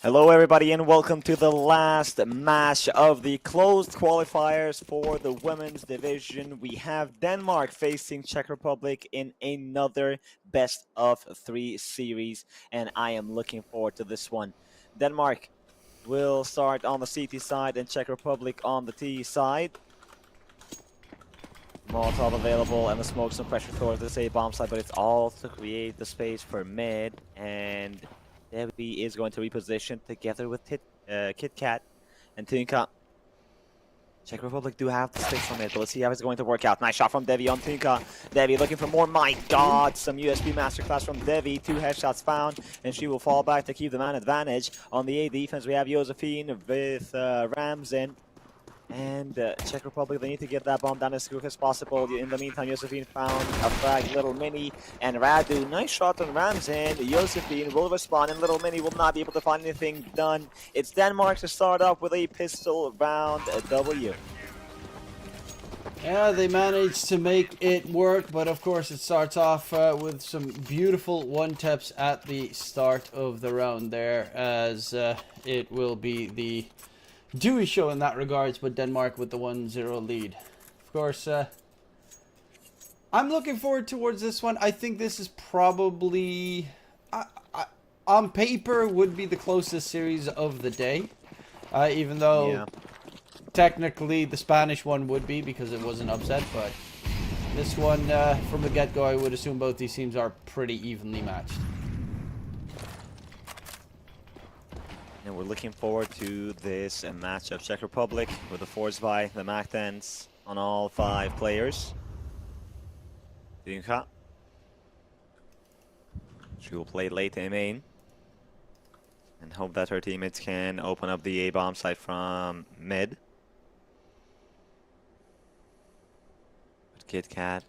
Hello everybody and welcome to the last match of the closed qualifiers for the women's division. We have Denmark facing Czech Republic in another best of 3 series, and I am looking forward to this one. Denmark will start on the CT side and Czech Republic on the T side. Molotov available and the smoke, some pressure towards this A bomb side, but it's all to create the space for mid, and Debbie is going to reposition together with Kit Kat and Tinka. Czech Republic do have the space on mid, but let's see how it's going to work out. Nice shot from Devi on Tinka. Devi looking for more. My God, some USB masterclass from Devi. 2 headshots found, and she will fall back to keep the man advantage. On the A defense, we have Josephine with Ramzin. And Czech Republic, they need to get that bomb down as quick as possible. In the meantime, Josephine found a frag, Little Mini, and Radu. Nice shot on Ramzin. Josephine will respond, and Little Mini will not be able to find anything done. It's Denmark to start off with a pistol round W. Yeah, they managed to make it work, but of course it starts off with some beautiful one-taps at the start of the round there, as it will be the Dewey show in that regards, but Denmark with the 1-0 lead. Of course, I'm looking forward towards this one. I think this is probably, on paper, would be the closest series of the day. Even though technically the Spanish one would be because it was an upset, but this one, from the get-go, I would assume both these teams are pretty evenly matched. And we're looking forward to this match of Czech Republic with the force by the Mactens on all 5 players. Dinka. She will play late in main and hope that her teammates can open up the A-bomb site from mid. But Kit Kat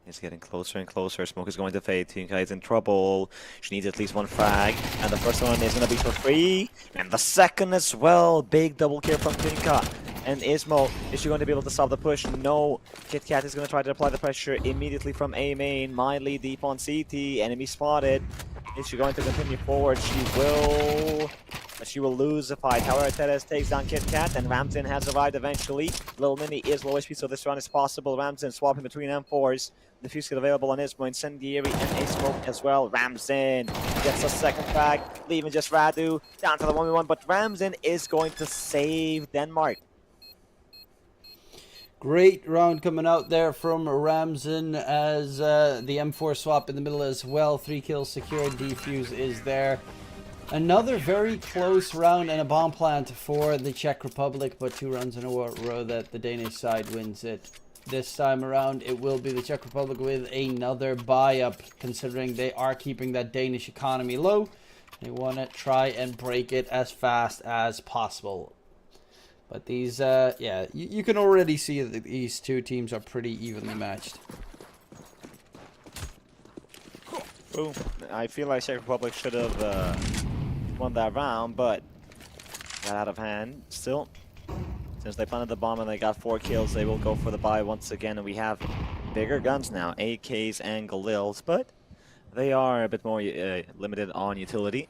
is getting closer and closer. Smoke is going to fade. Tinka is in trouble. She needs at least 1 frag. And the first one is going to be for free. And the second as well. Big double kill from Tinka. And Ismo, is she going to be able to stop the push? No. Kit Kat is going to try to apply the pressure immediately from A main. Miley deep on CT. Enemy spotted. Is she going to continue forward? She will. But she will lose the fight. However, Teres takes down Kit Kat, and Ramzin has arrived eventually. Little Mini is low HP, so this run is possible. Ramzin swapping between M4s. The fuse kit available on Ismo, Incendiary, and A-Smoke as well. Ramzin gets a second frag, leaving just Radu down to the 1v1, but Ramzin is going to save Denmark. Great round coming out there from Ramzin as the M4 swap in the middle as well. 3 kills secured, defuse is there. Another very close round and a bomb plant for the Czech Republic, but 2 runs in a row that the Danish side wins it. This time around, it will be the Czech Republic with another buy-up, considering they are keeping that Danish economy low. They want to try and break it as fast as possible. But these, yeah, you can already see that these 2 teams are pretty evenly matched. Boom. I feel like Czech Republic should have won that round, but got out of hand. Still, since they planted the bomb and they got 4 kills, they will go for the buy once again, and we have bigger guns now, AKs and Galils, but they are a bit more limited on utility.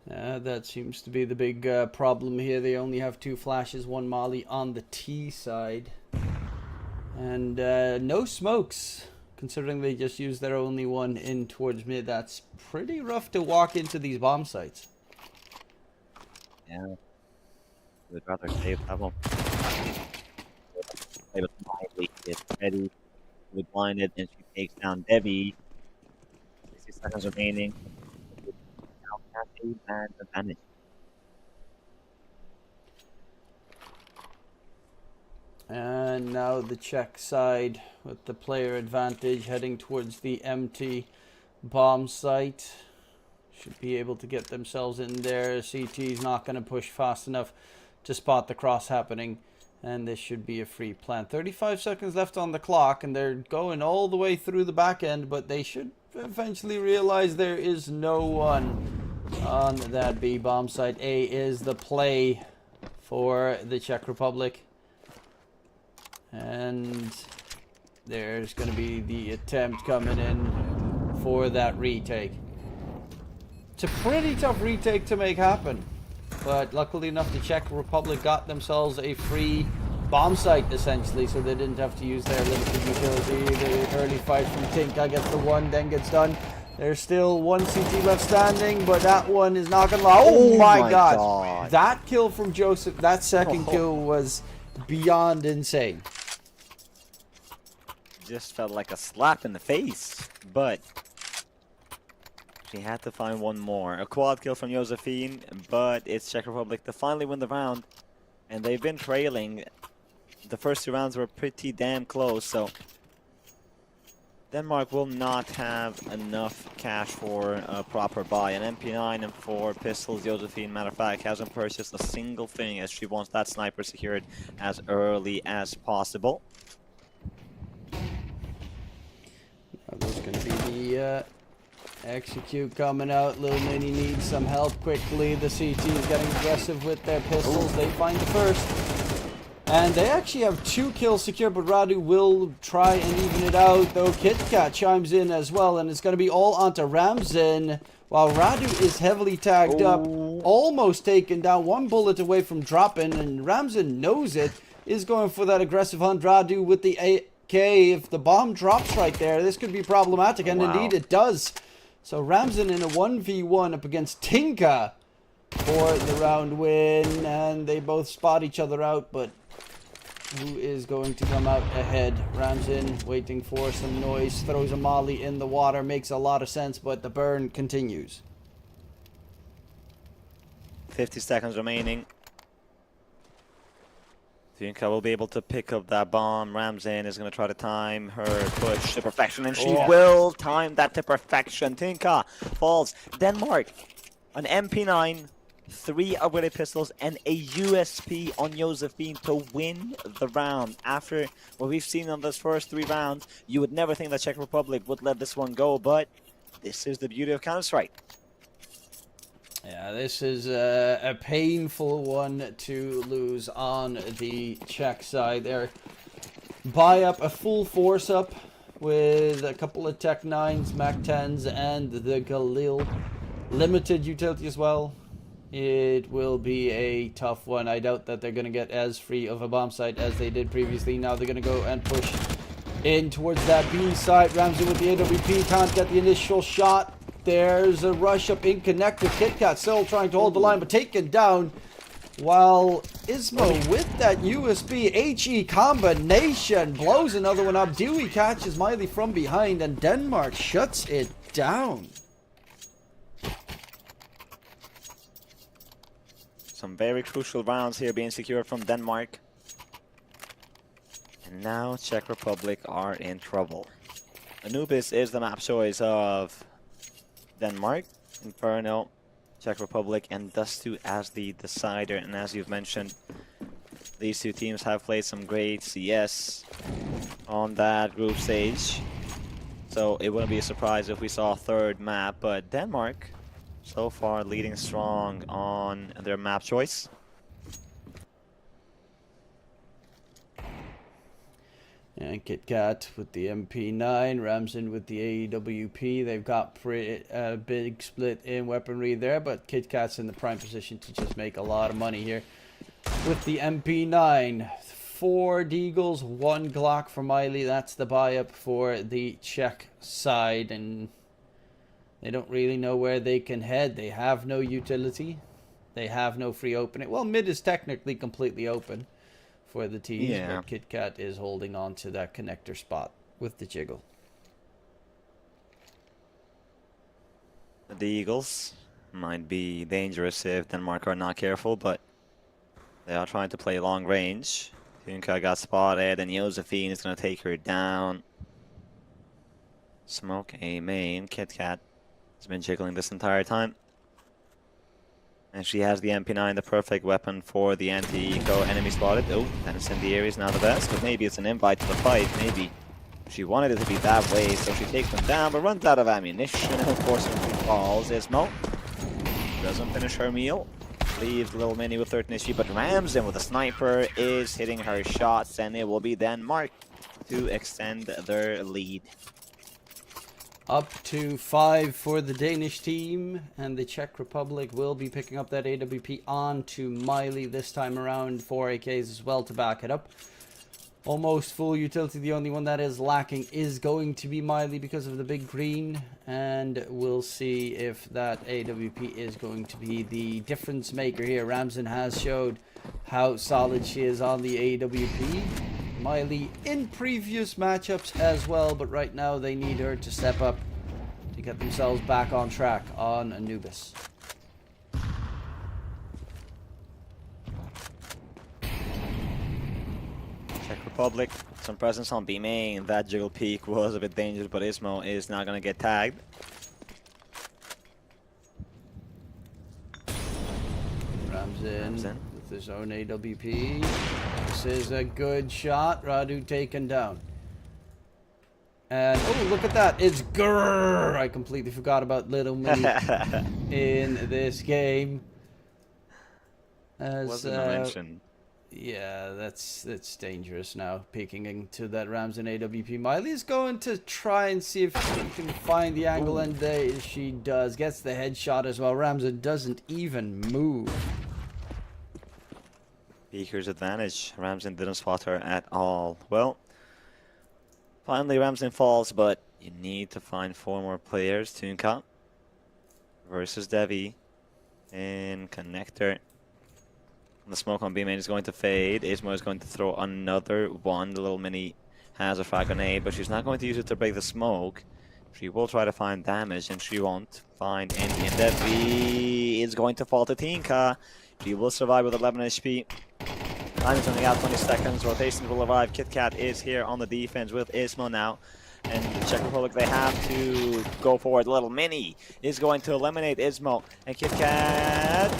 That seems to be the big problem here. They only have 2 flashes, 1 molly on the T side. And no smokes, considering they just used their only one in towards mid. That's pretty rough to walk into these bomb sites. Yeah. Would rather save that one. Play with Miley, get ready. With blinded, and she takes down Debbie. 60 seconds remaining. Now Kathy and advantage. And now the Czech side with the player advantage heading towards the empty bomb site. Should be able to get themselves in there. CT is not going to push fast enough to spot the cross happening. And this should be a free plant. 35 seconds left on the clock, and they're going all the way through the back end, but they should eventually realize there is no one on that B bomb site. A is the play for the Czech Republic. And there's going to be the attempt coming in. for that retake. It's a pretty tough retake to make happen. But luckily enough, the Czech Republic got themselves a free bomb site, essentially, so they didn't have to use their limited utility. The early fight from Tinka gets the one, then gets done. There's still one CT left standing, but that one is not gonna lie. Oh my god! That kill from Joseph, that second kill was beyond insane. Just felt like a slap in the face, but she had to find one more. A quad kill from Josephine, but it's Czech Republic to finally win the round. And they've been trailing. The first 2 rounds were pretty damn close, so Denmark will not have enough cash for a proper buy. An MP9 and 4 pistols. Josephine, matter of fact, hasn't purchased a single thing as she wants that sniper secured as early as possible. Now there's going to be the execute coming out. Little Mini needs some help quickly. The CT is getting aggressive with their pistols. They find the first. And they actually have 2 kills secured, but Radu will try and even it out, though KitKat chimes in as well, and it's going to be all onto Ramzan, while Radu is heavily tagged up, almost taken down, 1 bullet away from dropping, and Ramzan knows it, is going for that aggressive hunt. Radu with the AK, if the bomb drops right there, this could be problematic, and indeed it does. So Ramzan in a 1v1 up against Tinka for the round win, and they both spot each other out, but who is going to come out ahead? Ramzan waiting for some noise, throws a molly in the water, makes a lot of sense, but the burn continues. 50 seconds remaining. Tinka will be able to pick up that bomb. Ramzan is going to try to time her push to perfection, and she will time that to perfection. Tinka falls. Denmark, an MP9, 3 upgraded pistols, and a USP on Josephine to win the round. After what we've seen on those first 3 rounds, you would never think that Czech Republic would let this one go, but this is the beauty of Counter-Strike. Yeah, this is a painful one to lose on the Czech side there. Buy up a full force up with a couple of Tech 9s, Mac 10s, and the Galil. Limited utility as well. It will be a tough one. I doubt that they're going to get as free of a bomb site as they did previously. Now they're going to go and push in towards that B site. Ramsey with the AWP can't get the initial shot. There's a rush up in connect with KitKat, still trying to hold the line, but taken down. While Ismo with that USB HE combination blows another one up. Dewey catches Miley from behind, and Denmark shuts it down. Some very crucial rounds here being secured from Denmark. And now Czech Republic are in trouble. Anubis is the map choice of Denmark. Inferno, Czech Republic, and Dust2 as the decider. And as you've mentioned, these 2 teams have played some great CS on that group stage. So it wouldn't be a surprise if we saw a 3rd map, but Denmark so far leading strong on their map choice. And KitKat with the MP9, Ramzan with the AWP. They've got a big split in weaponry there, but KitKat's in the prime position to just make a lot of money here. With the MP9, 4 Deagles, 1 Glock for Miley. That's the buy-up for the Czech side, and they don't really know where they can head. They have no utility. They have no free opening. Well, mid is technically completely open for the teams, but KitKat is holding on to that connector spot with the jiggle. The Eagles might be dangerous if Denmark are not careful, but they are trying to play long range. Tinka got spotted, and Josephine is going to take her down. Smoke a main. KitKat has been jiggling this entire time. And she has the MP9, the perfect weapon for the anti-eco. Enemy spotted. Oh, that incendiary is now the best, but maybe it's an invite to the fight. Maybe she wanted it to be that way, so she takes them down, but runs out of ammunition. And of course, falls. Ismo doesn't finish her meal. Leaves Little Mini with 13 HP, but Ramzan with a sniper is hitting her shots, and it will be Denmark to extend their lead. Up to 5 for the Danish team, and the Czech Republic will be picking up that AWP on to Miley this time around. 4 AKs as well to back it up. Almost full utility. The only one that is lacking is going to be Miley because of the big green, and we'll see if that AWP is going to be the difference maker here. Ramsden has showed how solid she is on the AWP. Miley in previous matchups as well, but right now they need her to step up to get themselves back on track on Anubis. Czech Republic, some presence on B main. That jiggle peak was a bit dangerous, but Ismo is now going to get tagged. Ramsden with his own AWP. This is a good shot. Radu taken down. And oh, look at that. It's grrr. I completely forgot about Little Mini in this game. As Wasn't mentioned. yeah, that's dangerous now. Peeking into that Ramsden AWP. Miley is going to try and see if she can find the angle, and she does. Gets the headshot as well. Ramsden doesn't even move. Beaker's advantage. Ramsden didn't spot her at all. Well, finally Ramsden falls, but you need to find 4 more players. Tunka versus Devi in connector. The smoke on B main is going to fade. Ismo is going to throw another one. The Little Mini has a frag grenade, but she's not going to use it to break the smoke. She will try to find damage, and she won't find any. And Devi is going to fall to Tinka. She will survive with 11 HP. Time is running out, 20 seconds. Rotations will arrive. KitKat is here on the defense with Ismo now. And the Czech Republic, they have to go forward. Little Mini is going to eliminate Ismo. And KitKat,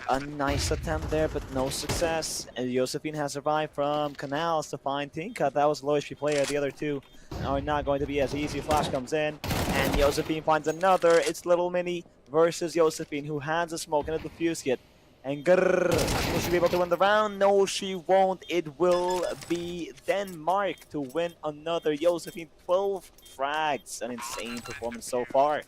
a nice attempt there, but no success. And Josephine has survived from Canals to find Tinka. That was the low HP player. The other two are not going to be as easy. Flash comes in, and Josephine finds another. It's Little Mini versus Josephine, who has a smoke and a defuse kit. And grrr, will she be able to win the round? No, she won't. It will be Denmark to win another. Josephine, 12 frags. An insane performance so far.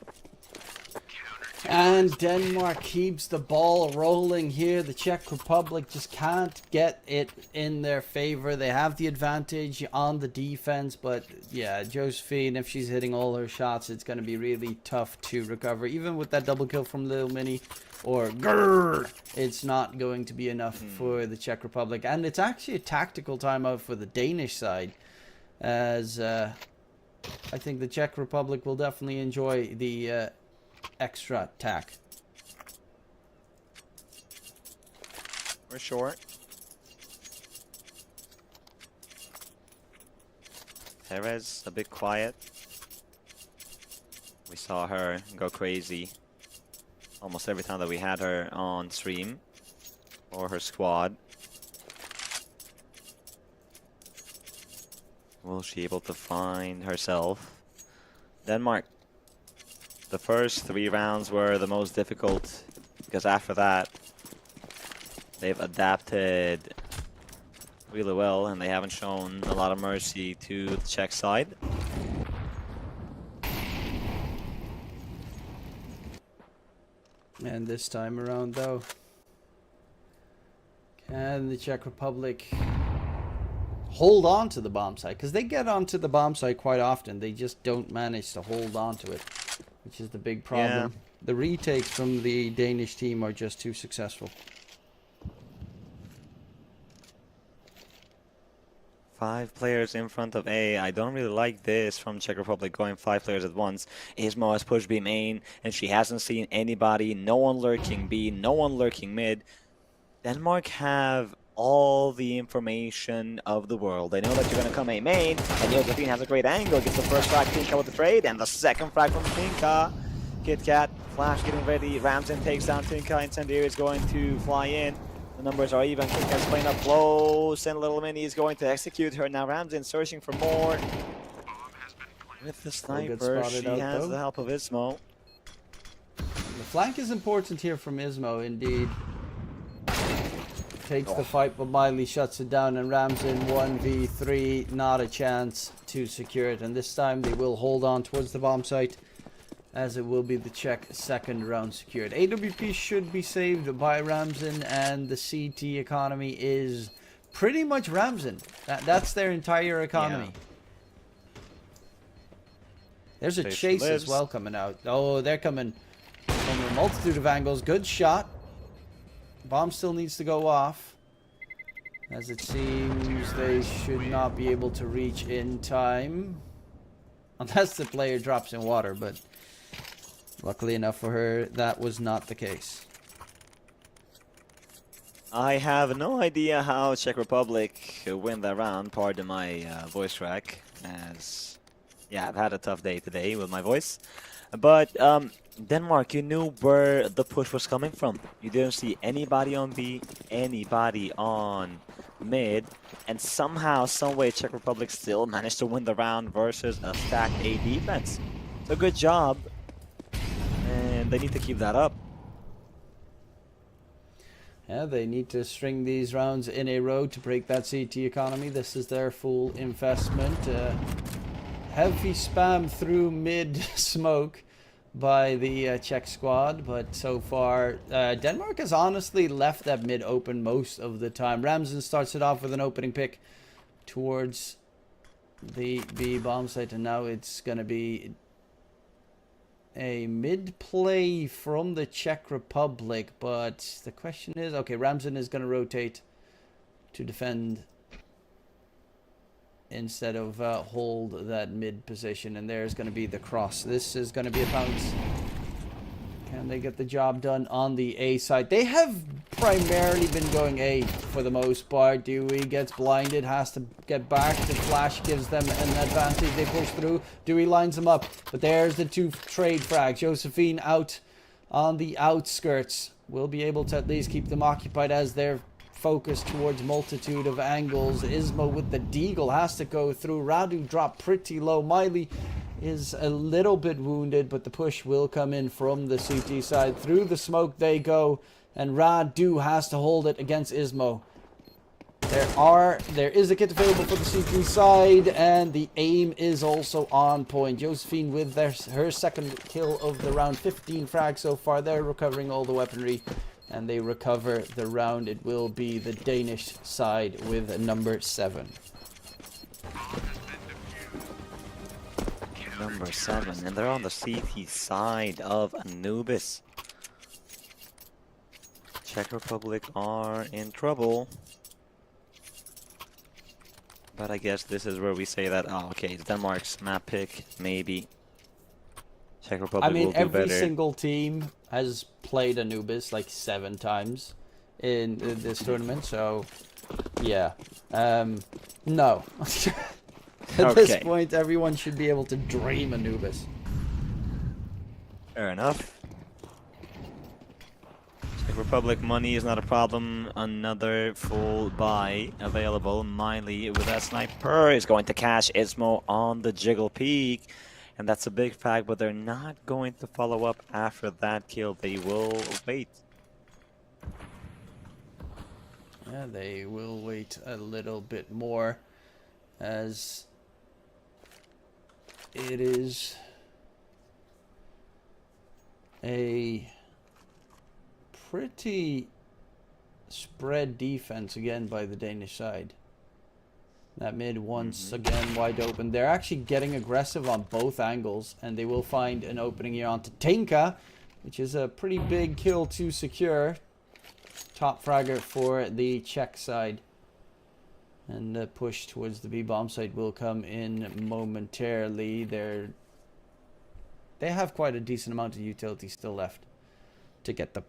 And Denmark keeps the ball rolling here. The Czech Republic just can't get it in their favor. They have the advantage on the defense, but yeah, Josephine, if she's hitting all her shots, it's going to be really tough to recover. Even with that double kill from Little Mini or grrr, it's not going to be enough for the Czech Republic. And it's actually a tactical timeout for the Danish side, as I think the Czech Republic will definitely enjoy the extra attack. We're short. Perez a bit quiet. We saw her go crazy almost every time that we had her on stream or her squad. Will she be able to find herself? Denmark. The first 3 rounds were the most difficult because after that they've adapted really well and they haven't shown a lot of mercy to the Czech side. And this time around, though, can the Czech Republic hold on to the bomb site? Because they get onto the bomb site quite often. They just don't manage to hold on to it, which is the big problem. Yeah. The retakes from the Danish team are just too successful. 5 players in front of A. I don't really like this from Czech Republic going 5 players at once. Ismo has pushed B main and she hasn't seen anybody. No one lurking B, no one lurking mid. Denmark have all the information of the world. They know that you're going to come A main, and Josephine has a great angle. Gets the first frag, Tinka with the trade, and the second frag from Tinka. KitKat, Flash getting ready. Ramsden takes down Tinka. Incendiary is going to fly in. The numbers are even. KitKat's playing up close, and Little Mini is going to execute her. Now Ramsden searching for more. With the sniper, she has the help of Ismo. The flank is important here from Ismo, indeed. takes the fight, but Miley shuts it down, and Ramsden 1v3, not a chance to secure it. And this time they will hold on towards the bomb site, as it will be the Czech second round secured. AWP should be saved by Ramsden, and the CT economy is pretty much Ramsden. That's their entire economy. Yeah. There's a chase as well coming out. Oh, they're coming from a multitude of angles. Good shot. Bomb still needs to go off, as it seems they should not be able to reach in time. Unless the player drops in water, but luckily enough for her, that was not the case. I have no idea how Czech Republic win that round, pardon my voice crack, as yeah, I've had a tough day today with my voice. But Denmark, you knew where the push was coming from. You didn't see anybody on B, anybody on mid, and somehow, someway, Czech Republic still managed to win the round versus a stacked A defense. So good job, and they need to keep that up. Yeah, they need to string these rounds in a row to break that CT economy. This is their full investment. Heavy spam through mid smoke by the Czech squad, but so far Denmark has honestly left that mid open most of the time. Ramsden starts it off with an opening pick towards the B bomb site, and now it's going to be a mid play from the Czech Republic. But the question is, okay, Ramsden is going to rotate to defend instead of hold that mid position, and there's going to be the cross. This is going to be a bounce. Can they get the job done on the A side? They have primarily been going A for the most part. Dewey gets blinded, has to get back. The flash gives them an advantage. They push through. Dewey lines them up, but there's the two trade frags. Josephine out on the outskirts will be able to at least keep them occupied as they're focus towards multitude of angles. Ismo with the deagle has to go through. Radu dropped pretty low. Miley is a little bit wounded, but the push will come in from the CT side. Through the smoke they go, and Radu has to hold it against Ismo. There is a kit available for the CT side, and the aim is also on point. Josephine with her second kill of the round. 15 frags so far. They're recovering all the weaponry, and they recover the round. It will be the Danish side with number 7. Number 7, and they're on the CT side of Anubis. Czech Republic are in trouble. But I guess this is where we say that, oh, okay, it's Denmark's map pick, maybe. Czech Republic will do every better. single team has played Anubis like 7 times in this tournament, so yeah. No. At this point, everyone should be able to dream Anubis. Fair enough. Czech Republic money is not a problem. Another full buy available. Miley with that sniper is going to catch Ismo on the jiggle peak. And that's a big fact, but they're not going to follow up after that kill. They will wait. Yeah, they will wait a little bit more, as it is a pretty spread defense again by the Danish side. That mid once again wide open. They're actually getting aggressive on both angles, and they will find an opening here onto Tinka, which is a pretty big kill to secure. Top fragger for the Czech side. And the push towards the B bomb site will come in momentarily. They have quite a decent amount of utility still left to get the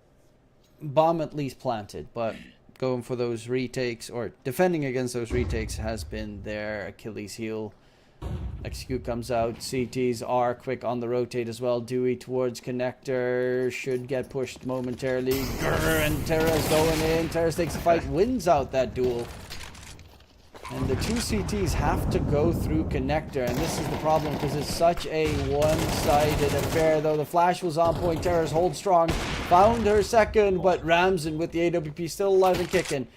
bomb at least planted, but going for those retakes, or defending against those retakes, has been their Achilles heel. Execute comes out. CTs are quick on the rotate as well. Dewey towards connector. Should get pushed momentarily. Grr, and Terra's going in. Terra's takes the fight. Wins out that duel. And the two CTs have to go through connector. And this is the problem, because it's such a one-sided affair. Though the flash was on point. Terra's hold strong. Found her second. But Ramsden with the AWP still alive and kicking.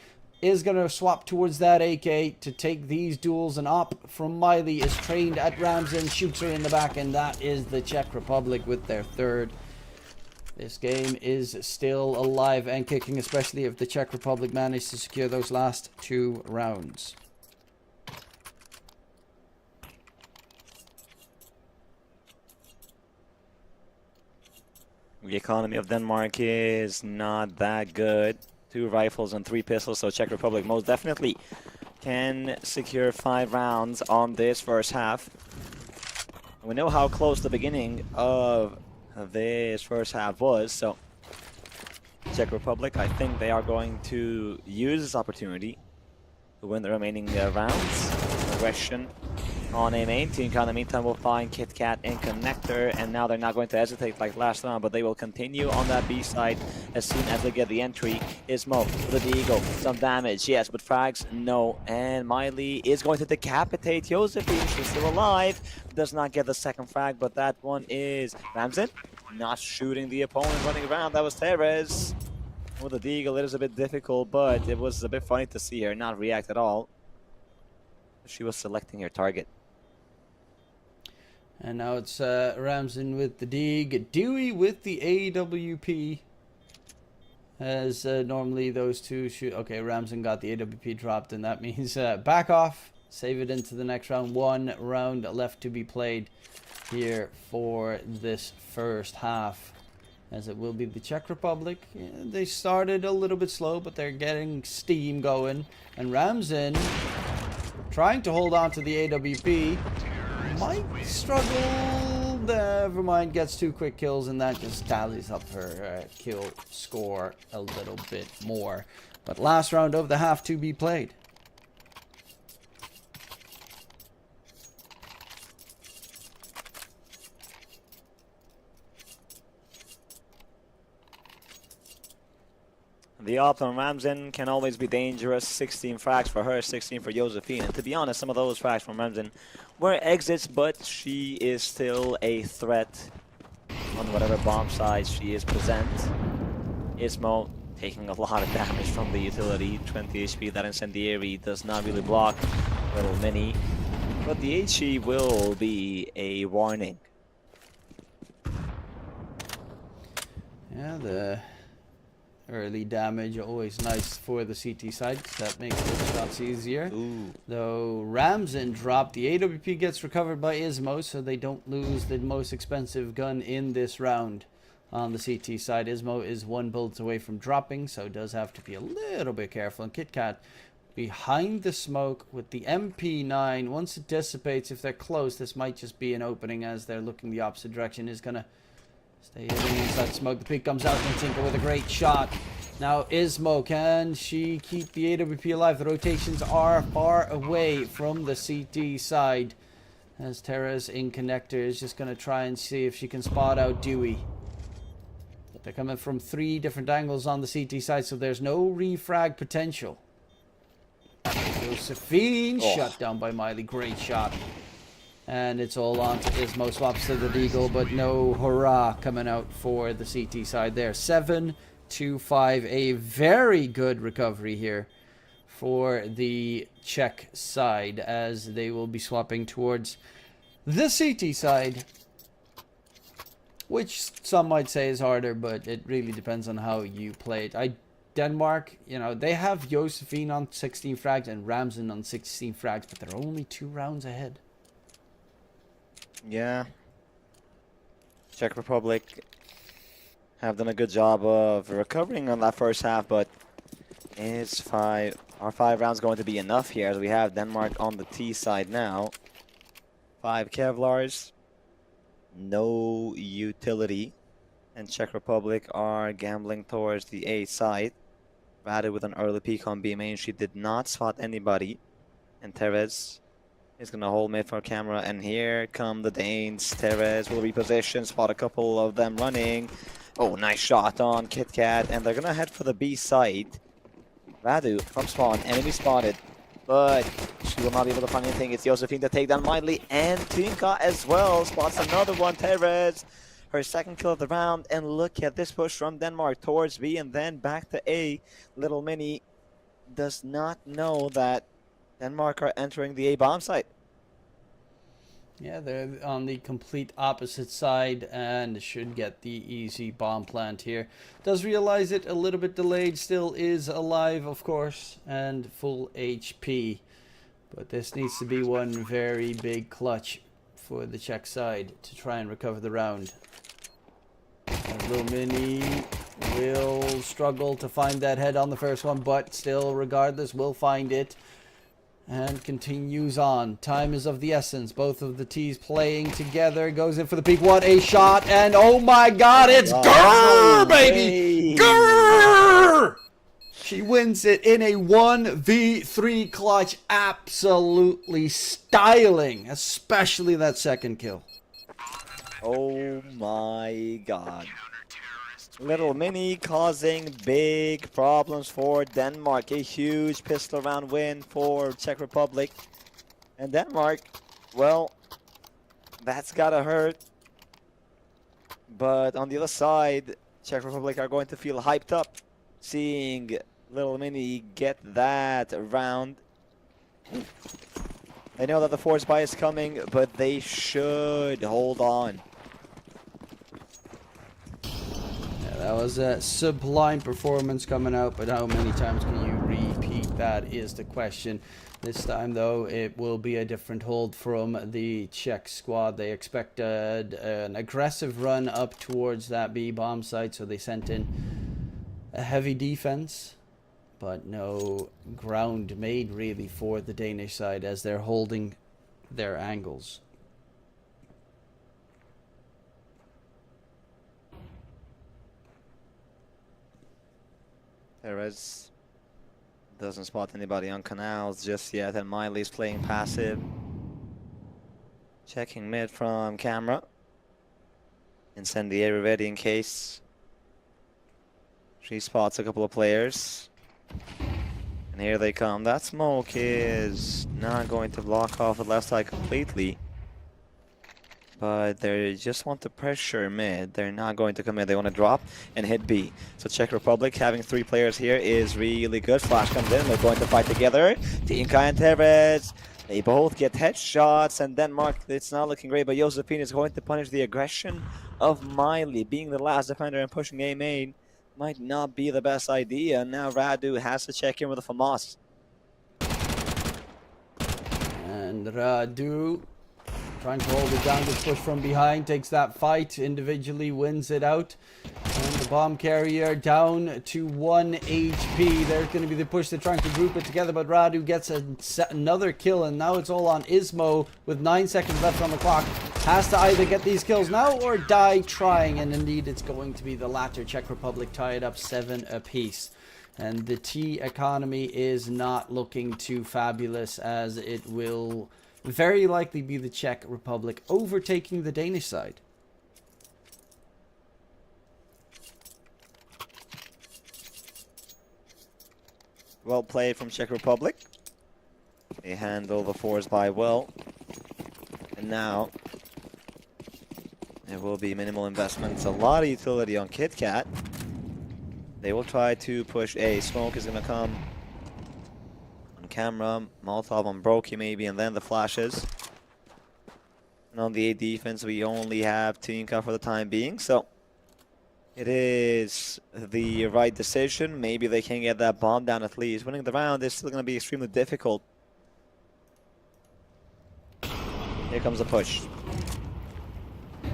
is going to swap towards that AK to take these duels. And Op from Miley is trained at Ramsden, shoots her in the back, and that is the Czech Republic with their third. This game is still alive and kicking, especially if the Czech Republic manage to secure those last 2 rounds. The economy of Denmark is not that good. 2 rifles and 3 pistols, so Czech Republic most definitely can secure 5 rounds on this first half. We know how close the beginning of this first half was, so Czech Republic, I think they are going to use this opportunity to win the remaining rounds. Aggression on A main. Team in the meantime will find KitKat and Connector, and now they're not going to hesitate like last round, but they will continue on that B side as soon as they get the entry. Ismo with the Eagle, some damage, yes, but frags, no, and Miley is going to decapitate Josephine. She's still alive, does not get the second frag, but that one is Ramsden, not shooting the opponent, running around. That was Teres with the Eagle. It is a bit difficult, but it was a bit funny to see her not react at all. She was selecting her target. And now it's Ramsden with the dig, Dewey with the AWP. As normally those two shoot. Okay, Ramsden got the AWP dropped, and that means back off, save it into the next round. 1 round left to be played here for this first half, as it will be the Czech Republic. Yeah, they started a little bit slow, but they're getting steam going. And Ramsden trying to hold on to the AWP. Might struggle. Never mind, gets 2 quick kills, and that just tallies up her kill score a little bit more. But last round of the half to be played. The op on Ramsden can always be dangerous. 16 frags for her, 16 for Josephine. And to be honest, some of those frags from Ramsden were exits, but she is still a threat on whatever bomb side she is present. Ismo taking a lot of damage from the utility. 20 HP, that incendiary does not really block little mini. But the HE will be a warning. Yeah, the early damage always nice for the CT side, because that makes the shots easier. Ooh. Though Ramsden dropped, the AWP gets recovered by Ismo, so they don't lose the most expensive gun in this round. On the CT side, Ismo is 1 bullet away from dropping, so does have to be a little bit careful. And KitKat behind the smoke with the MP9. Once it dissipates, if they're close, this might just be an opening as they're looking the opposite direction. Is gonna stay hitting inside smoke. The peak comes out from Tinker with a great shot. Now Ismo, can she keep the AWP alive? The rotations are far away from the CT side, as Teres in connector is just going to try and see if she can spot out Dewey. But they're coming from 3 different angles on the CT side, so there's no refrag potential. Josephine shut down by Miley. Great shot. And it's all on to Ismo, swaps to the Deagle, but no hurrah coming out for the CT side there. 7-5, a very good recovery here for the Czech side, as they will be swapping towards the CT side, which some might say is harder, but it really depends on how you play it. Denmark, you know, they have Josephine on 16 frags and Ramsden on 16 frags, but they're only 2 rounds ahead. Yeah. Czech Republic have done a good job of recovering on that first half, but is 5 rounds going to be enough here, as we have Denmark on the T side now. 5 Kevlars, no utility, and Czech Republic are gambling towards the A side. Rather with an early peek on B main, she did not spot anybody, and Teres is going to hold mid for camera, and here come the Danes. Teres will reposition, spot a couple of them running. Oh, nice shot on KitKat, and they're going to head for the B side. Radu from spawn, enemy spotted, but she will not be able to find anything. It's Josephine to take down Miley, and Tinka as well spots another one. Teres, her 2nd kill of the round, and look at this push from Denmark towards B and then back to A. Little Mini does not know that Denmark are entering the A bomb site. Yeah, they're on the complete opposite side and should get the easy bomb plant here. Does realize it a little bit delayed, still is alive, of course, and full HP. But this needs to be one very big clutch for the Czech side to try and recover the round. And Little Mini will struggle to find that head on the first one, but still, regardless, will find it. And continues on. Time is of the essence. Both of the T's playing together. Goes in for the peak. What a shot. And oh my god, it's Grrr, baby! Grrr! She wins it in a 1v3 clutch. Absolutely styling. Especially that second kill. Oh my god. Little Mini causing big problems for Denmark. A huge pistol round win for Czech Republic. And Denmark, well, that's gotta hurt. But on the other side, Czech Republic are going to feel hyped up seeing Little Mini get that round. They know that the force buy is coming, but they should hold on. That was a sublime performance coming out, but how many times can you repeat that is the question. This time, though, it will be a different hold from the Czech squad. They expected an aggressive run up towards that B bomb site, so they sent in a heavy defense, but no ground made really for the Danish side as they're holding their angles. Perez doesn't spot anybody on canals just yet, and Miley's playing passive. Checking mid from camera. Incendiary ready in case. She spots a couple of players. And here they come. That smoke is not going to block off the left side completely. But they just want to pressure mid. They're not going to come in. They want to drop and hit B. So Czech Republic having 3 players here is really good. Flash comes in. They're going to fight together. Tinka and Tevez. They both get headshots. And Denmark, it's not looking great. But Josephine is going to punish the aggression of Miley. Being the last defender and pushing A main might not be the best idea. Now Radu has to check in with the FAMAS. And Radu trying to hold it down, gets pushed from behind, takes that fight, individually wins it out. And the bomb carrier down to 1 HP. There's going to be the push. They're trying to group it together, but Radu gets another kill, and now it's all on Ismo with 9 seconds left on the clock. Has to either get these kills now or die trying, and indeed it's going to be the latter. Czech Republic tied up 7 apiece. And the T economy is not looking too fabulous, as it will very likely be the Czech Republic overtaking the Danish side. Well played from Czech Republic. They handle the force buy well. And now there will be minimal investments. A lot of utility on KitKat. They will try to push A. Smoke is going to come on camera. Molotov on Brokey maybe, and then the flashes. And on the A defense, we only have Tinka for the time being. So it is the right decision. Maybe they can get that bomb down at least. Winning the round is still going to be extremely difficult. Here comes the push. There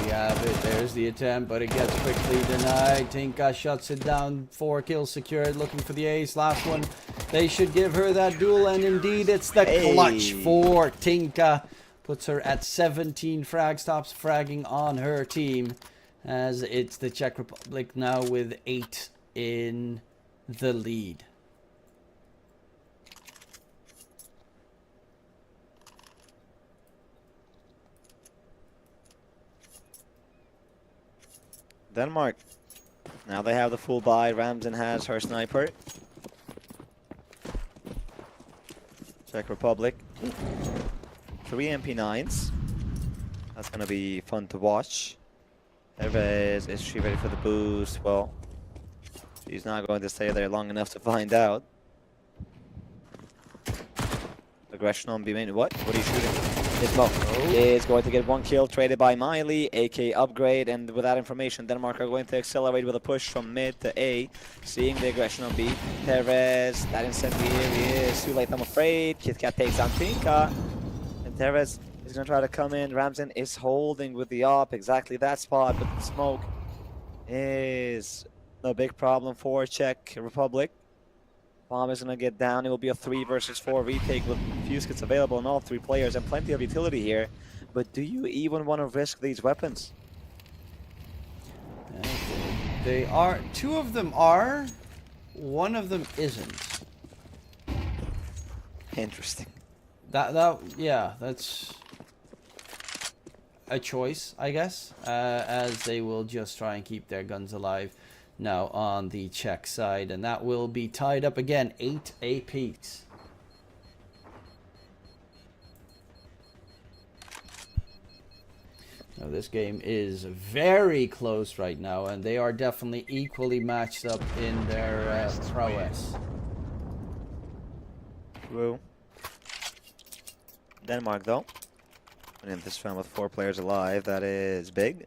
we have it. There's the attempt, but it gets quickly denied. Tinka shuts it down. 4 kills secured. Looking for the ace. Last one. They should give her that duel, and indeed it's the clutch for Tinka. Puts her at 17 frags. Stops fragging on her team, as it's the Czech Republic now with 8 in the lead. Denmark. Now they have the full buy. Ramsden has her sniper. Czech Republic. 3 MP9s. That's going to be fun to watch. Tevez, is she ready for the boost? Well, He's not going to stay there long enough to find out. Aggression on B main. What? What are you shooting? Smoke is going to get 1 kill, traded by Miley, AK upgrade, and with that information, Denmark are going to accelerate with a push from mid to A, seeing the aggression on B. Teres, that incendiary is too late, I'm afraid. KitKat takes on Tinka, and Teres is going to try to come in. Ramzan is holding with the op, exactly that spot, but the smoke is a big problem for Czech Republic. Bomb is going to get down. It will be a 3 versus 4 retake with fuse kits available on all 3 players and plenty of utility here. But do you even want to risk these weapons? They are. 2 of them are. 1 of them isn't. Interesting. Yeah, that's a choice, I guess, as they will just try and keep their guns alive now on the Czech side, and that will be tied up again, 8 apiece. Now this game is very close right now, and they are definitely equally matched up in their prowess. True. Denmark, though, in this round with 4 players alive, that is big.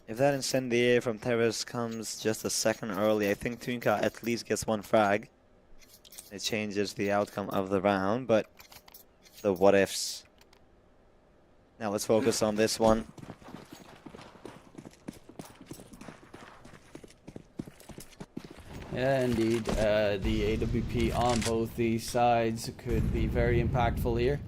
If that incendiary from Teres comes just a second early, I think Tunka at least gets 1 frag. It changes the outcome of the round, but the what ifs. Now let's focus on this one. Yeah, indeed. The AWP on both these sides could be very impactful here,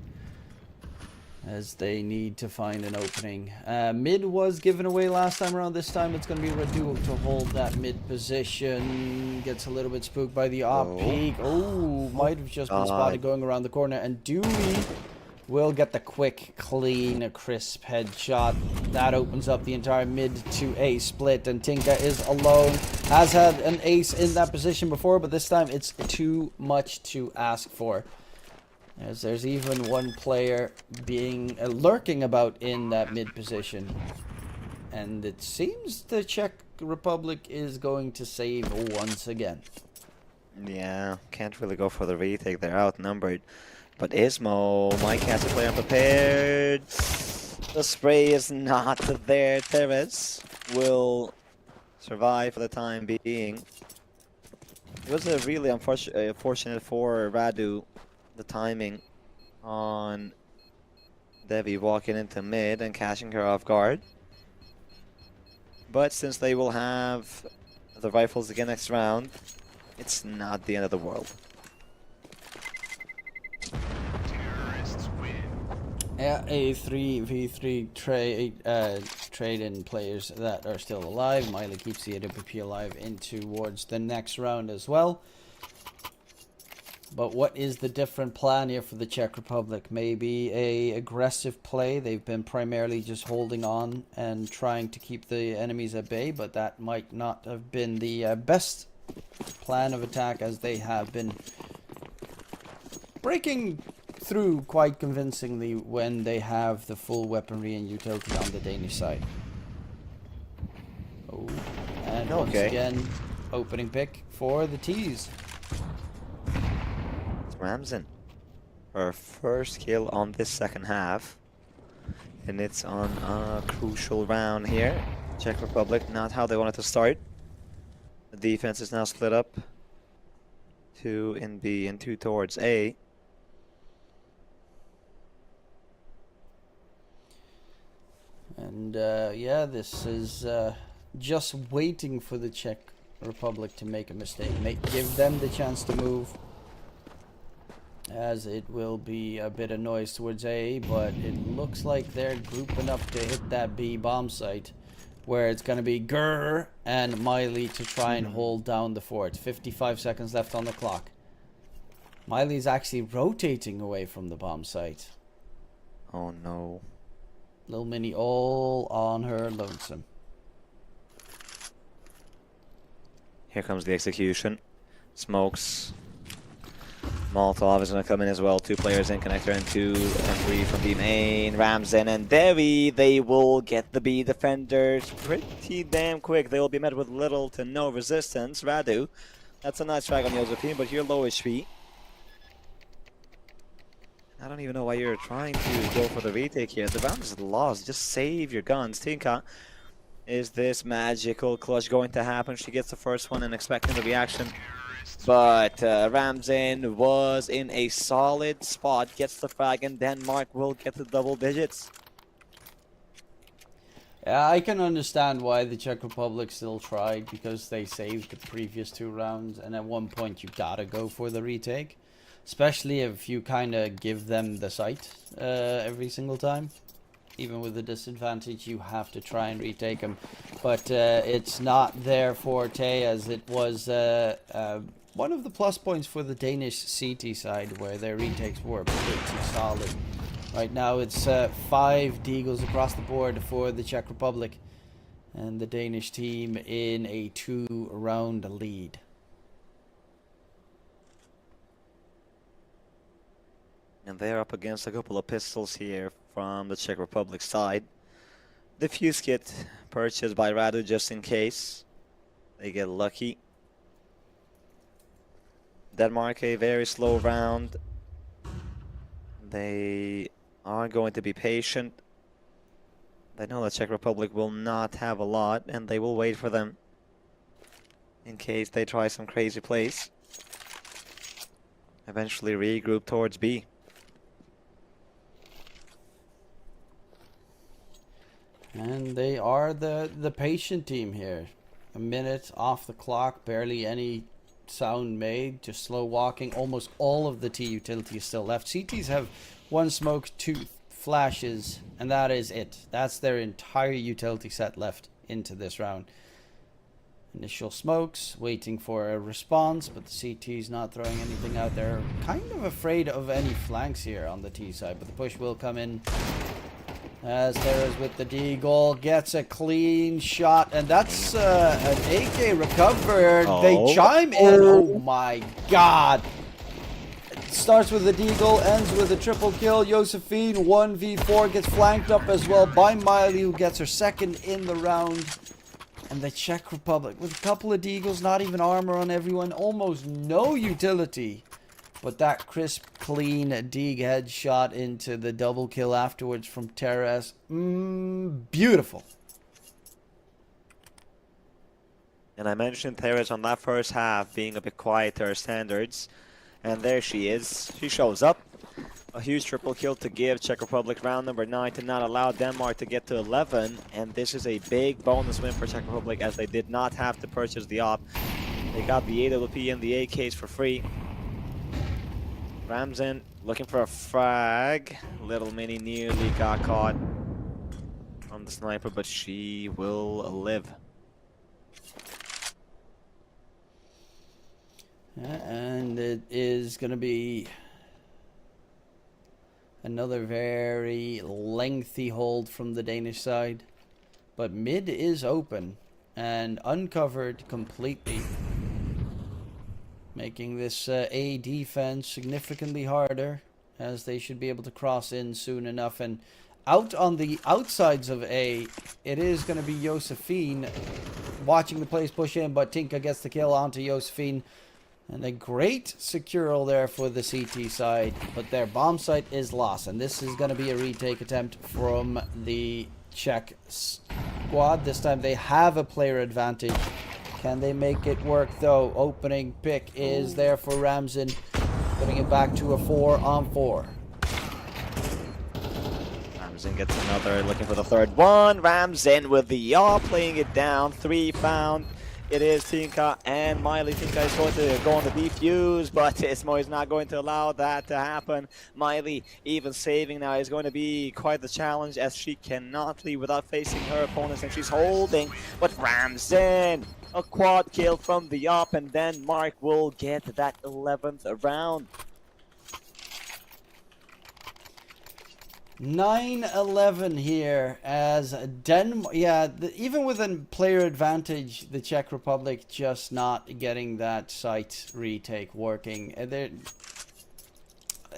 as they need to find an opening. Mid was given away last time around. This time it's going to be Radu to hold that mid position. Gets a little bit spooked by the op peak. Oh, might have just been spotted going around the corner. And Dewey will get the quick, clean, crisp headshot. That opens up the entire mid to A split. And Tinka is alone. Has had an ace in that position before, but this time it's too much to ask for, as there's even 1 player being lurking about in that mid position. And it seems the Czech Republic is going to save once again. Yeah, can't really go for the retake. They're outnumbered. But Ismo, Mike has to play unprepared. The spray is not there. Teres will survive for the time being. It was a really unfortunate for Radu, the timing on Devi walking into mid and catching her off guard. But since they will have the rifles again next round, it's not the end of the world. Yeah, a 3v3 trade-in players that are still alive. Miley keeps the AWP alive in towards the next round as well. But what is the different plan here for the Czech Republic? Maybe a aggressive play. They've been primarily just holding on and trying to keep the enemies at bay, but that might not have been the best plan of attack, as they have been breaking through quite convincingly when they have the full weaponry and utility on the Danish side. Oh, and once again, opening pick for the T's. It's Ramzan. Her first kill on this second half. And it's on a crucial round here. Czech Republic, not how they wanted to start. The defense is now split up. 2 in B and 2 towards A. And yeah, this is just waiting for the Czech Republic to make a mistake. Give them the chance to move, as it will be a bit of noise towards A, but it looks like they're grouping up to hit that B bomb site, where it's going to be Gurr and Miley to try and hold down the fort. 55 seconds left on the clock. Miley's actually rotating away from the bomb site. Oh no. Little Mini all on her lonesome. Here comes the execution. Smokes. Molotov is going to come in as well. 2 players in connector and 2 and 3 from B main. Ramzen and Devi, they will get the B defenders pretty damn quick. They will be met with little to no resistance. Radu, that's a nice frag on Josephine, but you're low HP. I don't even know why you're trying to go for the retake here. The round is lost. Just save your guns. Tinka, is this magical clutch going to happen? She gets the first one and expecting the reaction. But Ramzen was in a solid spot, gets the frag, and Denmark will get the double digits. Yeah, I can understand why the Czech Republic still tried, because they saved the previous 2 rounds, and at one point you gotta go for the retake. Especially if you kind of give them the site every single time. Even with the disadvantage, you have to try and retake them. But it's not their forte, as it was one of the plus points for the Danish CT side, where their retakes were pretty solid. Right now it's 5 deagles across the board for the Czech Republic. And the Danish team in a 2-round lead. And they're up against a couple of pistols here from the Czech Republic side. The fuse kit purchased by Radu just in case they get lucky. Denmark, a very slow round. They are going to be patient. They know the Czech Republic will not have a lot, and they will wait for them in case they try some crazy plays. Eventually regroup towards B. And they are the patient team here. A minute off the clock, barely any sound made, just slow walking. Almost all of the T utility is still left. CTs have 1 smoke, 2 flashes, and that is it. That's their entire utility set left into this round. Initial smokes, waiting for a response, but the CT's not throwing anything out there. Kind of afraid of any flanks here on the T side, but the push will come in. As Teres with the deagle gets a clean shot, and that's an AK recovered. Oh. They chime in. Oh my god. It starts with the deagle, ends with a triple kill. Josephine 1v4 gets flanked up as well by Miley, who gets her second in the round. And the Czech Republic with a couple of deagles, not even armor on everyone, almost no utility. But that crisp, clean Deeg headshot into the double kill afterwards from Teres. Beautiful. And I mentioned Teres on that first half being a bit quieter standards. And there she is. She shows up. A huge triple kill to give Czech Republic round number 9 to not allow Denmark to get to 11. And this is a big bonus win for Czech Republic, as they did not have to purchase the op. They got the AWP and the AKs for free. Ramzen looking for a frag. Little Mini nearly got caught from the sniper, but she will live. And it is going to be another very lengthy hold from the Danish side. But mid is open and uncovered completely, making this A defense significantly harder, as they should be able to cross in soon enough. And out on the outsides of A, it is going to be Josephine watching the plays push in, but Tinka gets the kill onto Josephine. And a great secure there for the CT side, but their bomb site is lost. And this is going to be a retake attempt from the Czech squad. This time they have a player advantage. Can they make it work though? Opening pick is there for Ramzen, putting it back to a 4-on-4. Ramzen gets another, looking for the third one. Ramzen with the yaw, playing it down. 3 found. It is Tinka and Miley. Tinka is going to go on the defuse, but Ismo is not going to allow that to happen. Miley, even saving now, is going to be quite the challenge, as she cannot leave without facing her opponents, and she's holding. But Ramzen, a quad kill from the op, and then Mark will get that 11th round. 9-11 here, as Denmark, even with a player advantage, the Czech Republic just not getting that site retake working.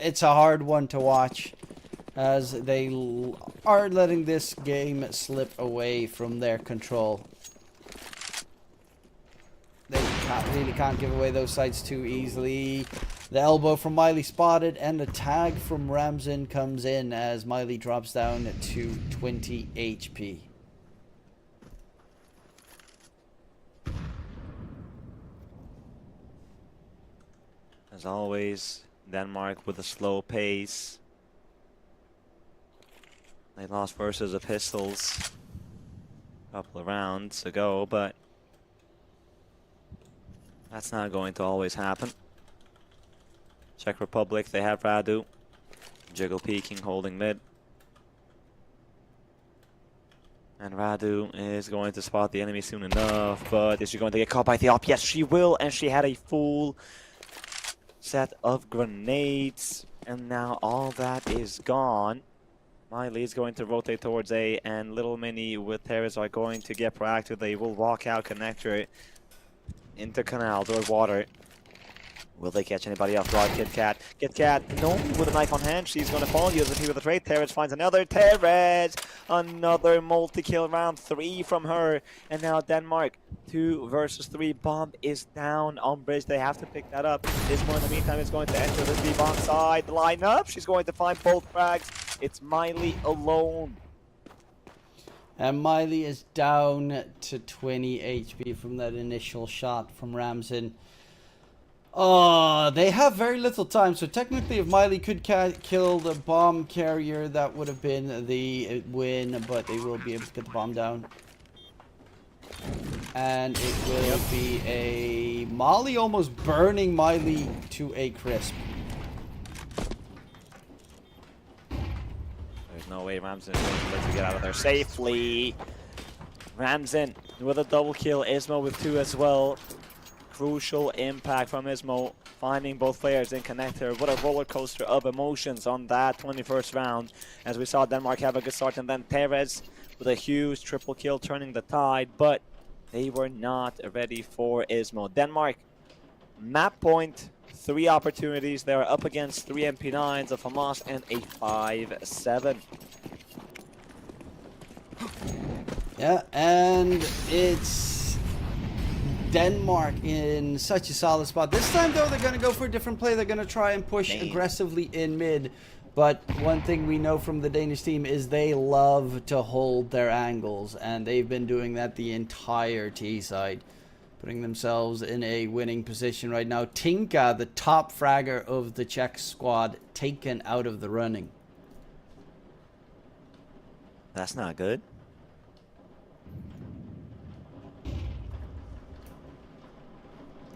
it's a hard one to watch, as they are letting this game slip away from their control. They really can't give away those sites too easily. The elbow from Miley spotted, and the tag from Ramzan comes in as Miley drops down to 20 HP. As always, Denmark with a slow pace. They lost versus the Pistols a couple of rounds ago, but that's not going to always happen. Czech Republic, they have Radu. Jiggle peeking, holding mid. And Radu is going to spot the enemy soon enough, but is she going to get caught by the op? Yes, she will, and she had a full set of grenades, and now all that is gone. Miley is going to rotate towards A, and Little Mini with Terrace are going to get proactive. They will walk out connector into canals or water. Will they catch anybody off guard? Kit Kat. Kit Kat, no, with a knife on hand. She's going to fall. Uses with a trade. Terrace finds another. Terrace! Another multi-kill round. 3 from her. And now Denmark, 2 versus 3. Bomb is down on bridge. They have to pick that up. Ismo in the meantime is going to enter the B-bomb side lineup. She's going to find both frags. It's Miley alone. And Miley is down to 20 HP from that initial shot from Ramzan. Oh, they have very little time, so technically if Miley could kill the bomb carrier, that would have been the win, but they will be able to get the bomb down. And it will be a Molly almost burning Miley to a crisp. There's no way Ramzan is going to let you get out of there safely. Ramzan with a double kill, Ismo with 2 as well. Crucial impact from Ismo, finding both players in connector. What a roller coaster of emotions on that 21st round, as we saw Denmark have a good start, and then Perez with a huge triple kill turning the tide, but they were not ready for Ismo. Denmark, map point, 3 opportunities. They are up against 3 MP9s, a FAMAS, and a 5-7. Yeah, and it's Denmark in such a solid spot. This time, though, they're going to go for a different play. They're going to try and push aggressively in mid. But one thing we know from the Danish team is they love to hold their angles. And they've been doing that the entire T side, putting themselves in a winning position right now. Tinka, the top fragger of the Czech squad, taken out of the running. That's not good.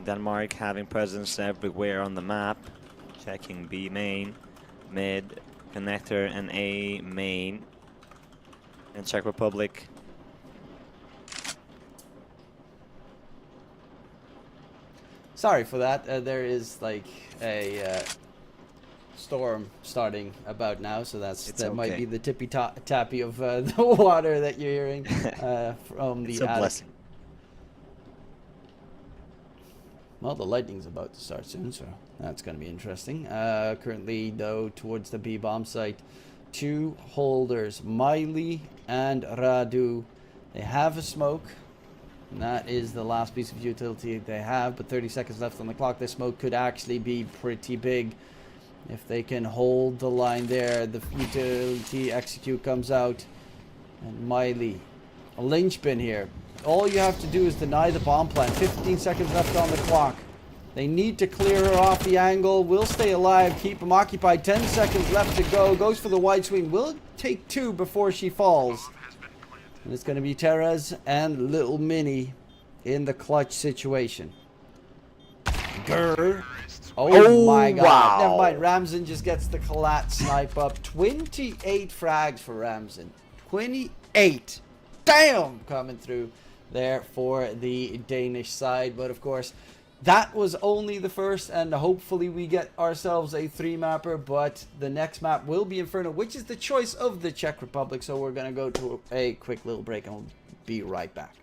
Denmark having presence everywhere on the map. Checking B main, mid, connector, and A main. And Czech Republic. Sorry for that. There is like a storm starting about now, so that might be the tippy tappy of the water that you're hearing from the attic. It's a blessing. Well, the lightning's about to start soon, so that's going to be interesting. Currently, though, towards the B-bomb site, 2 holders, Miley and Radu. They have a smoke, and that is the last piece of utility they have, but 30 seconds left on the clock. This smoke could actually be pretty big if they can hold the line there. The utility execute comes out, and Miley, a linchpin here. All you have to do is deny the bomb plant. 15 seconds left on the clock. They need to clear her off the angle. Will stay alive. Keep them occupied. 10 seconds left to go. Goes for the wide swing. Will take 2 before she falls. And it's going to be Terez and Little Mini in the clutch situation. Grr. Oh my god. Wow. Never mind. Ramzan just gets the collat snipe up. 28 frags for Ramzan. 28. Damn! Coming through there for the Danish side. But of course, that was only the first, and hopefully we get ourselves a 3-mapper, but the next map will be Inferno, which is the choice of the Czech Republic. So we're going to go to a quick little break, and we'll be right back.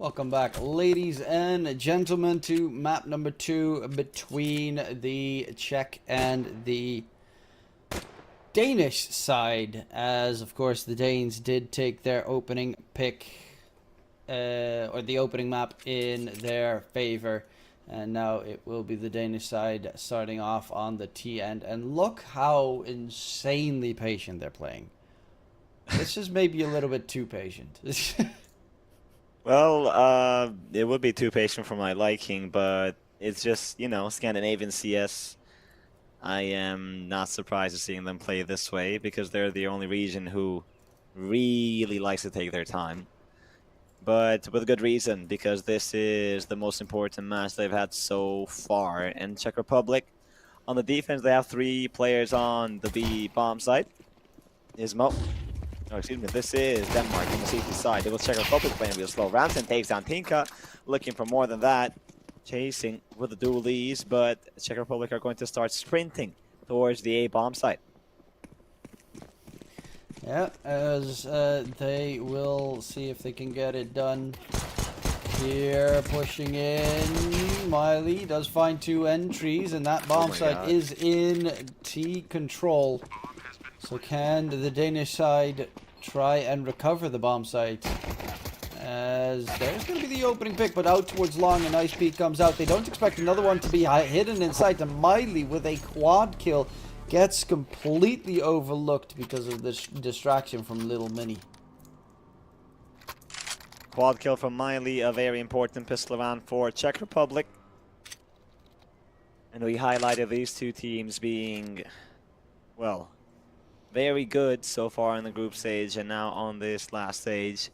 Welcome back, ladies and gentlemen, to map number 2 between the Czech and the Danish side, as of course the Danes did take their opening pick, or the opening map in their favor, and now it will be the Danish side starting off on the T end. And look how insanely patient they're playing. This is maybe a little bit too patient. Well, it would be too patient for my liking, but it's just, you know, Scandinavian CS. I am not surprised to seeing them play this way because they're the only region who really likes to take their time. But with good reason, because this is the most important match they've had so far. In Czech Republic, on the defense, they have 3 players on the B bomb side. Ismo. Oh, excuse me, this is Denmark on the CT side. It was Czech Republic playing real slow. Ramsen takes down Tinka, looking for more than that. Chasing with the dualies, but Czech Republic are going to start sprinting towards the A bomb site. Yeah, as they will see if they can get it done. Here, pushing in. Miley does find 2 entries, and that bomb site is in T control. So can the Danish side try and recover the bomb site? As there's going to be the opening pick, but out towards long, a nice peek comes out. They don't expect another one to be hidden in sight, and Miley with a quad kill gets completely overlooked because of this distraction from Little Mini. Quad kill from Miley, a very important pistol round for Czech Republic. And we highlighted these 2 teams being, well, very good so far in the group stage, and now on this last stage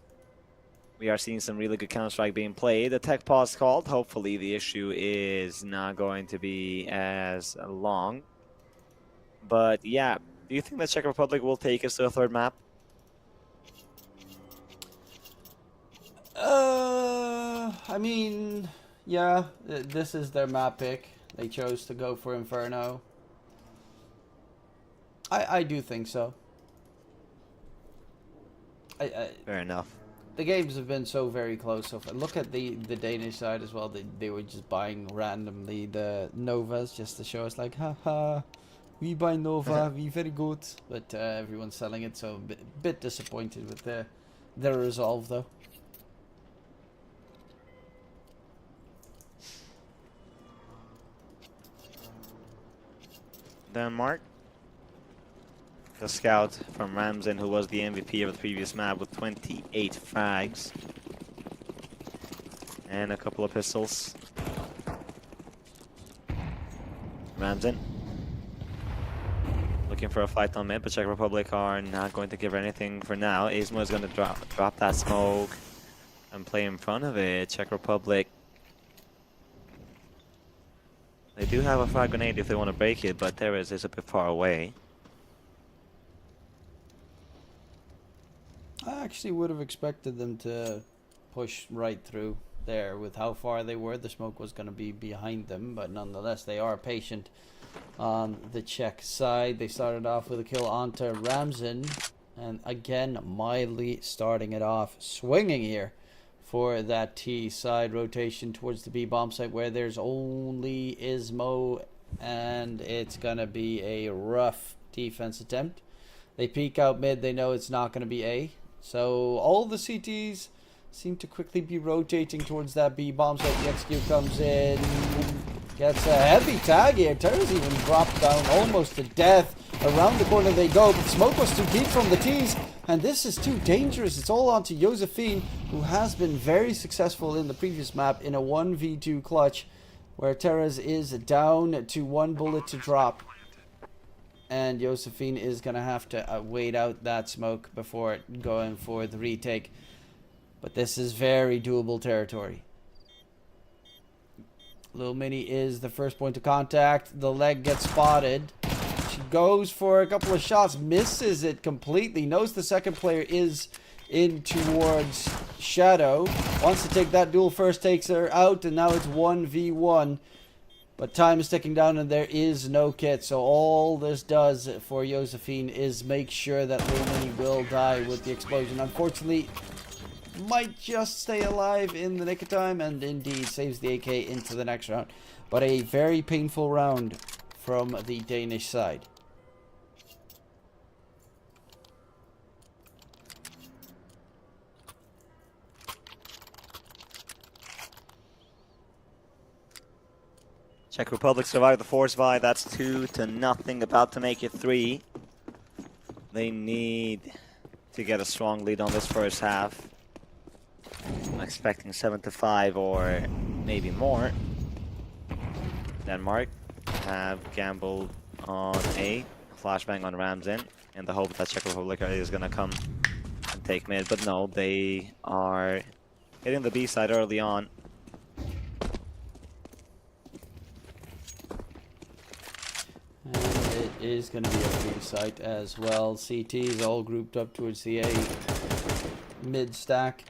we are seeing some really good Counter-Strike being played. The tech pause called. Hopefully the issue is not going to be as long. But yeah, do you think the Czech Republic will take us to a 3rd map? I mean, yeah, this is their map pick. They chose to go for Inferno. I do think so. Fair enough. The games have been so very close so far. Look at the Danish side as well. They were just buying randomly the Novas just to show us like, haha, we buy Nova, we very good. But everyone's selling it, so a bit disappointed with their resolve though. Denmark. The scout from Ramsen, who was the MVP of the previous map with 28 frags. And a couple of pistols. Ramsen. Looking for a fight on mid, but Czech Republic are not going to give her anything for now. Ismo is going to drop that smoke and play in front of it. Czech Republic. They do have a frag grenade if they want to break it, but Teres is a bit far away. I actually would have expected them to push right through there with how far they were. The smoke was going to be behind them, but nonetheless, they are patient on the Czech side. They started off with a kill onto Ramsen, and again, Miley starting it off, swinging here for that T side rotation towards the B bomb site where there's only Ismo, and it's going to be a rough defense attempt. They peek out mid, they know it's not going to be A. So all the CTs seem to quickly be rotating towards that B bomb site. The XQ comes in, gets a heavy tag here. Terra's even dropped down almost to death. Around the corner they go, but smoke was too deep from the T's, and this is too dangerous. It's all on to Josephine, who has been very successful in the previous map in a 1v2 clutch, where Terra's is down to 1 bullet to drop. And Josephine is going to have to wait out that smoke before going for the retake. But this is very doable territory. Little Mini is the first point of contact. The leg gets spotted. She goes for a couple of shots, misses it completely. Knows the second player is in towards Shadow. Wants to take that duel first, takes her out, and now it's 1v1. But time is ticking down and there is no kit. So all this does for Josephine is make sure that Little Mini will die with the explosion. Unfortunately, might just stay alive in the nick of time, and indeed saves the AK into the next round. But a very painful round from the Danish side. Czech Republic survived the force buy. That's 2-0, about to make it 3. They need to get a strong lead on this first half. I'm expecting 7-5 or maybe more. Denmark have gambled on A, flashbang on Ramsin, in the hope that Czech Republic is going to come and take mid. But no, they are hitting the B side early on. Is going to be a free site as well. CT is all grouped up towards the A mid stack.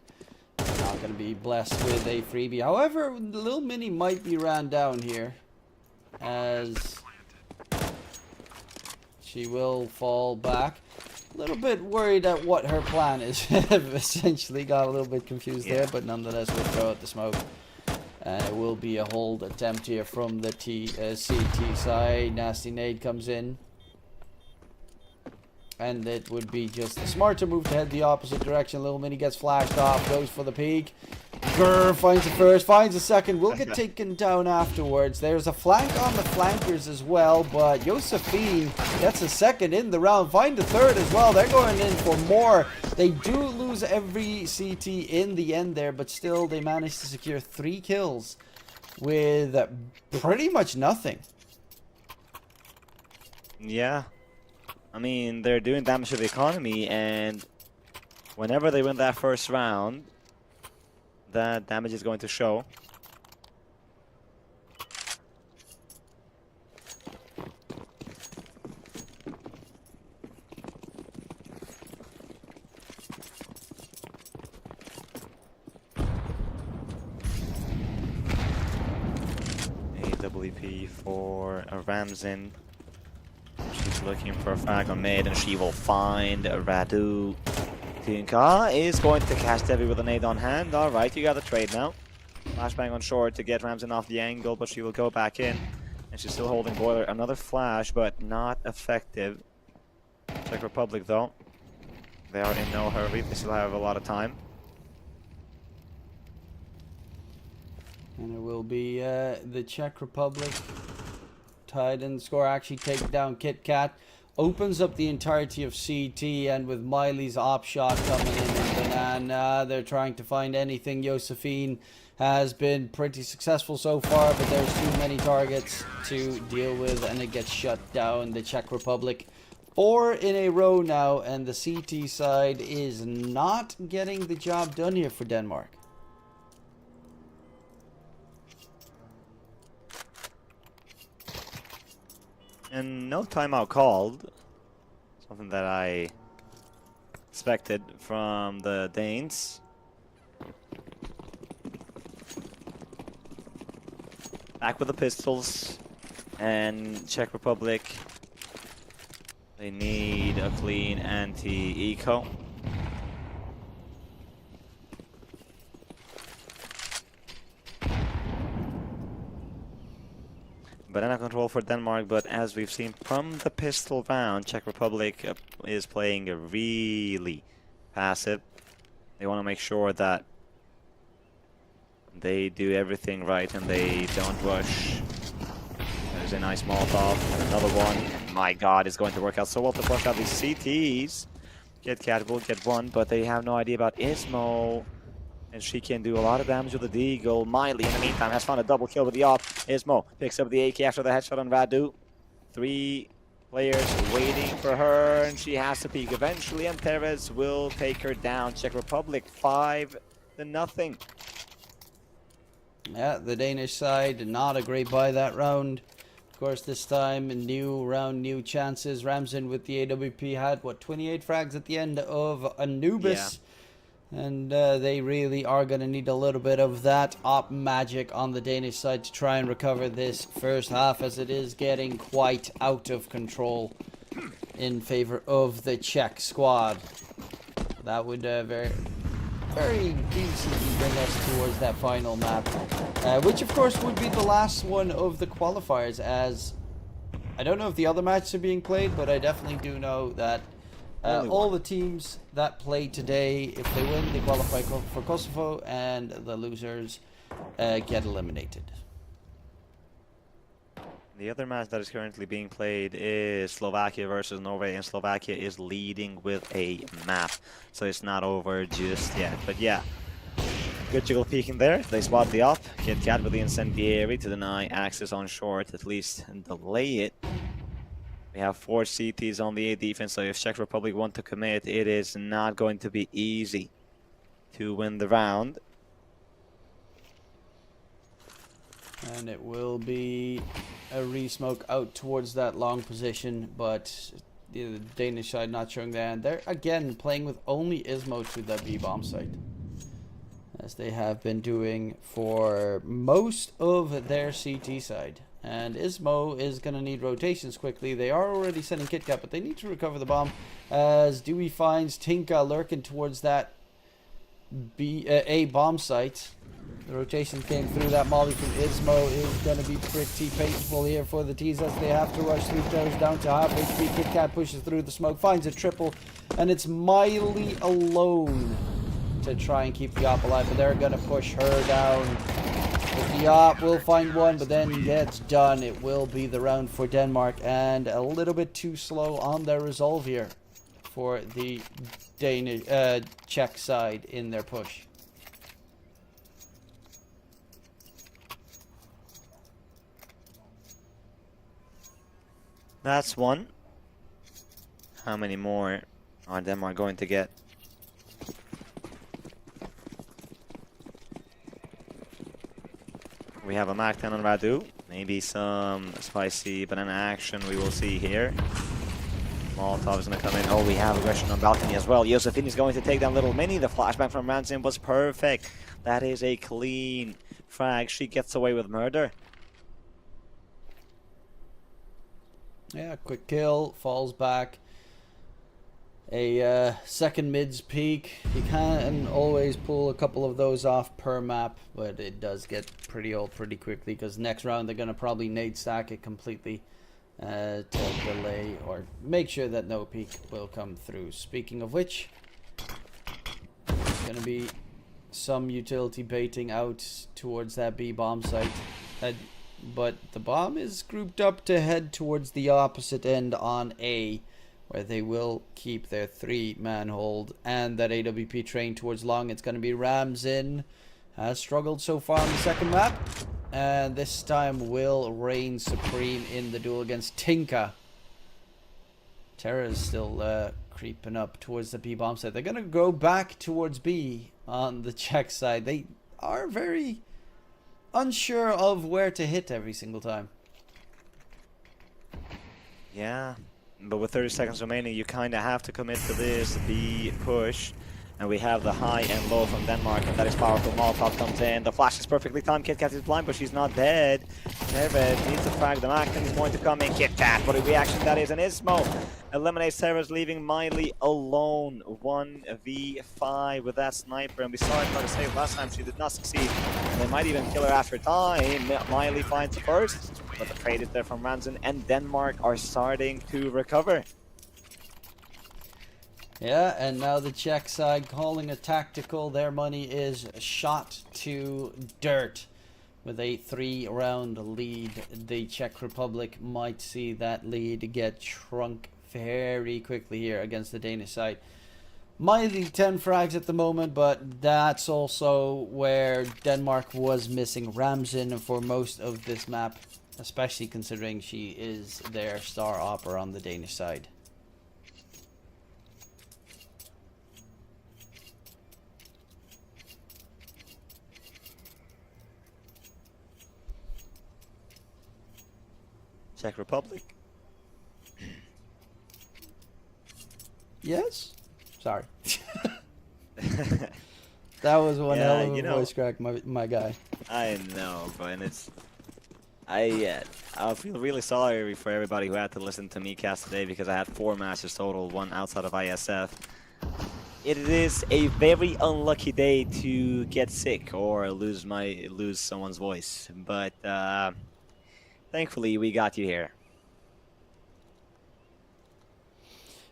Not going to be blessed with a freebie. However, Lil Mini might be ran down here, as she will fall back. A little bit worried at what her plan is. Essentially got a little bit confused there, but nonetheless we'll throw out the smoke. It will be a hold attempt here from the CT side. Nasty nade comes in. And it would be just a smarter move to head the opposite direction. Little Mini gets flashed off, goes for the peek. Grr, finds the first, finds the second, will get taken down afterwards. There's a flank on the flankers as well, but Josephine gets a second in the round. Find the third as well. They're going in for more. They do lose every CT in the end there, but still they managed to secure 3 kills with pretty much nothing. Yeah. I mean, they're doing damage to the economy, and whenever they win that first round, that damage is going to show. AWP for Ramsin. She's looking for a frag on mid, and she will find Radu. Tinka is going to cast Devi with a nade on hand. Alright, you got the trade now. Flashbang on short to get Ramsin off the angle, but she will go back in. And she's still holding Boiler. Another flash, but not effective. Czech Republic, though. They are in no hurry. They still have a lot of time. And it will be the Czech Republic tied in the score. Actually take down Kit Kat. Opens up the entirety of CT, and with Miley's op shot coming in and Banana, they're trying to find anything. Josephine has been pretty successful so far, but there's too many targets to deal with, and it gets shut down. The Czech Republic 4 in a row now, and the CT side is not getting the job done here for Denmark. And no timeout called. Something that I expected from the Danes. Back with the pistols. And Czech Republic. They need a clean anti-eco. Banana control for Denmark, but as we've seen from the pistol round, Czech Republic is playing really passive. They want to make sure that they do everything right and they don't rush. There's a nice Molotov, another one. My god, it's going to work out so well to flush out these CTs. Kit Kat will get one, but they have no idea about Ismo. And she can do a lot of damage with the Deagle. Miley, in the meantime, has found a double kill with the op. Ismo picks up the AK after the headshot on Radu. 3 players waiting for her, and she has to peek eventually, and Perez will take her down. Czech Republic 5-0. Yeah, the Danish side, not a great buy that round. Of course, this time, a new round, new chances. Ramsin with the AWP had, what, 28 frags at the end of Anubis. Yeah. And they really are going to need a little bit of that op magic on the Danish side to try and recover this first half, as it is getting quite out of control in favor of the Czech squad. That would very decently bring us towards that final map, which of course would be the last one of the qualifiers, as I don't know if the other matches are being played, but I definitely do know that all the teams that play today, if they win, they qualify for Kosovo, and the losers get eliminated. The other match that is currently being played is Slovakia versus Norway, and Slovakia is leading with a map, so it's not over just yet. But yeah, good jiggle peeking there. They spot the up. KitKat with the incendiary to deny access on short, at least delay it. We have 4 CTs on the A defense, so if Czech Republic want to commit, it is not going to be easy to win the round. And it will be a re-smoke out towards that long position, but the Danish side not showing that. And they're again playing with only Ismo to the B bomb site, as they have been doing for most of their CT side. And Ismo is going to need rotations quickly. They are already sending KitKat, but they need to recover the bomb, as Dewey finds Tinka lurking towards that A bomb site. The rotation came through. That molly from Ismo is going to be pretty painful here for the T's, as they have to rush 3 players down to half HP. KitKat pushes through the smoke, finds a triple, and it's Miley alone to try and keep the op alive, but they're going to push her down. The op will find one, but then gets done. It will be the round for Denmark, and a little bit too slow on their resolve here for the Danish Czech side in their push. That's one. How many more are Denmark going to get? We have a Mac 10 on Radu. Maybe some spicy banana action we will see here. Molotov is going to come in. Oh, we have aggression on balcony as well. Josefin is going to take down Little Mini. The flashback from Ransom was perfect. That is a clean frag. She gets away with murder. Yeah, quick kill, falls back. A second mids peak. You can always pull a couple of those off per map, but it does get pretty old pretty quickly, because next round they're going to probably nade stack it completely to delay or make sure that no peak will come through. Speaking of which, there's going to be some utility baiting out towards that B bomb site. But the bomb is grouped up to head towards the opposite end on A, where they will keep their 3-man hold, and that AWP train towards long. It's going to be Ramzin. Has struggled so far on the second map, and this time will reign supreme in the duel against Tinka. Terra is still creeping up towards the B bomb side. They're going to go back towards B on the Czech side. They are very unsure of where to hit every single time. Yeah, but with 30 seconds remaining, you kind of have to commit to this B push. And we have the high and low from Denmark, and that is powerful. Molotov comes in. The flash is perfectly timed. KitKat is blind, but she's not dead. Terev needs to frag the Mac, and he's going to come in. KitKat, what a reaction that is. And Ismo eliminates Terev, leaving Miley alone. 1v5 with that sniper. And we saw it try to save last time. She did not succeed. And they might even kill her after time. Miley finds the first, but the trade is there from Ranson, and Denmark are starting to recover. Yeah, and now the Czech side calling a tactical. Their money is shot to dirt with a 3-round lead. The Czech Republic might see that lead get shrunk very quickly here against the Danish side. Miley 10 frags at the moment, but that's also where Denmark was missing Ramzin for most of this map, especially considering she is their star opera on the Danish side. Czech Republic. Yes? Sorry. That was one hell of a voice crack, my guy. I know, but I feel really sorry for everybody who had to listen to me cast today, because I had 4 matches total, 1 outside of IESF. it is a very unlucky day to get sick or lose someone's voice, but thankfully we got you here.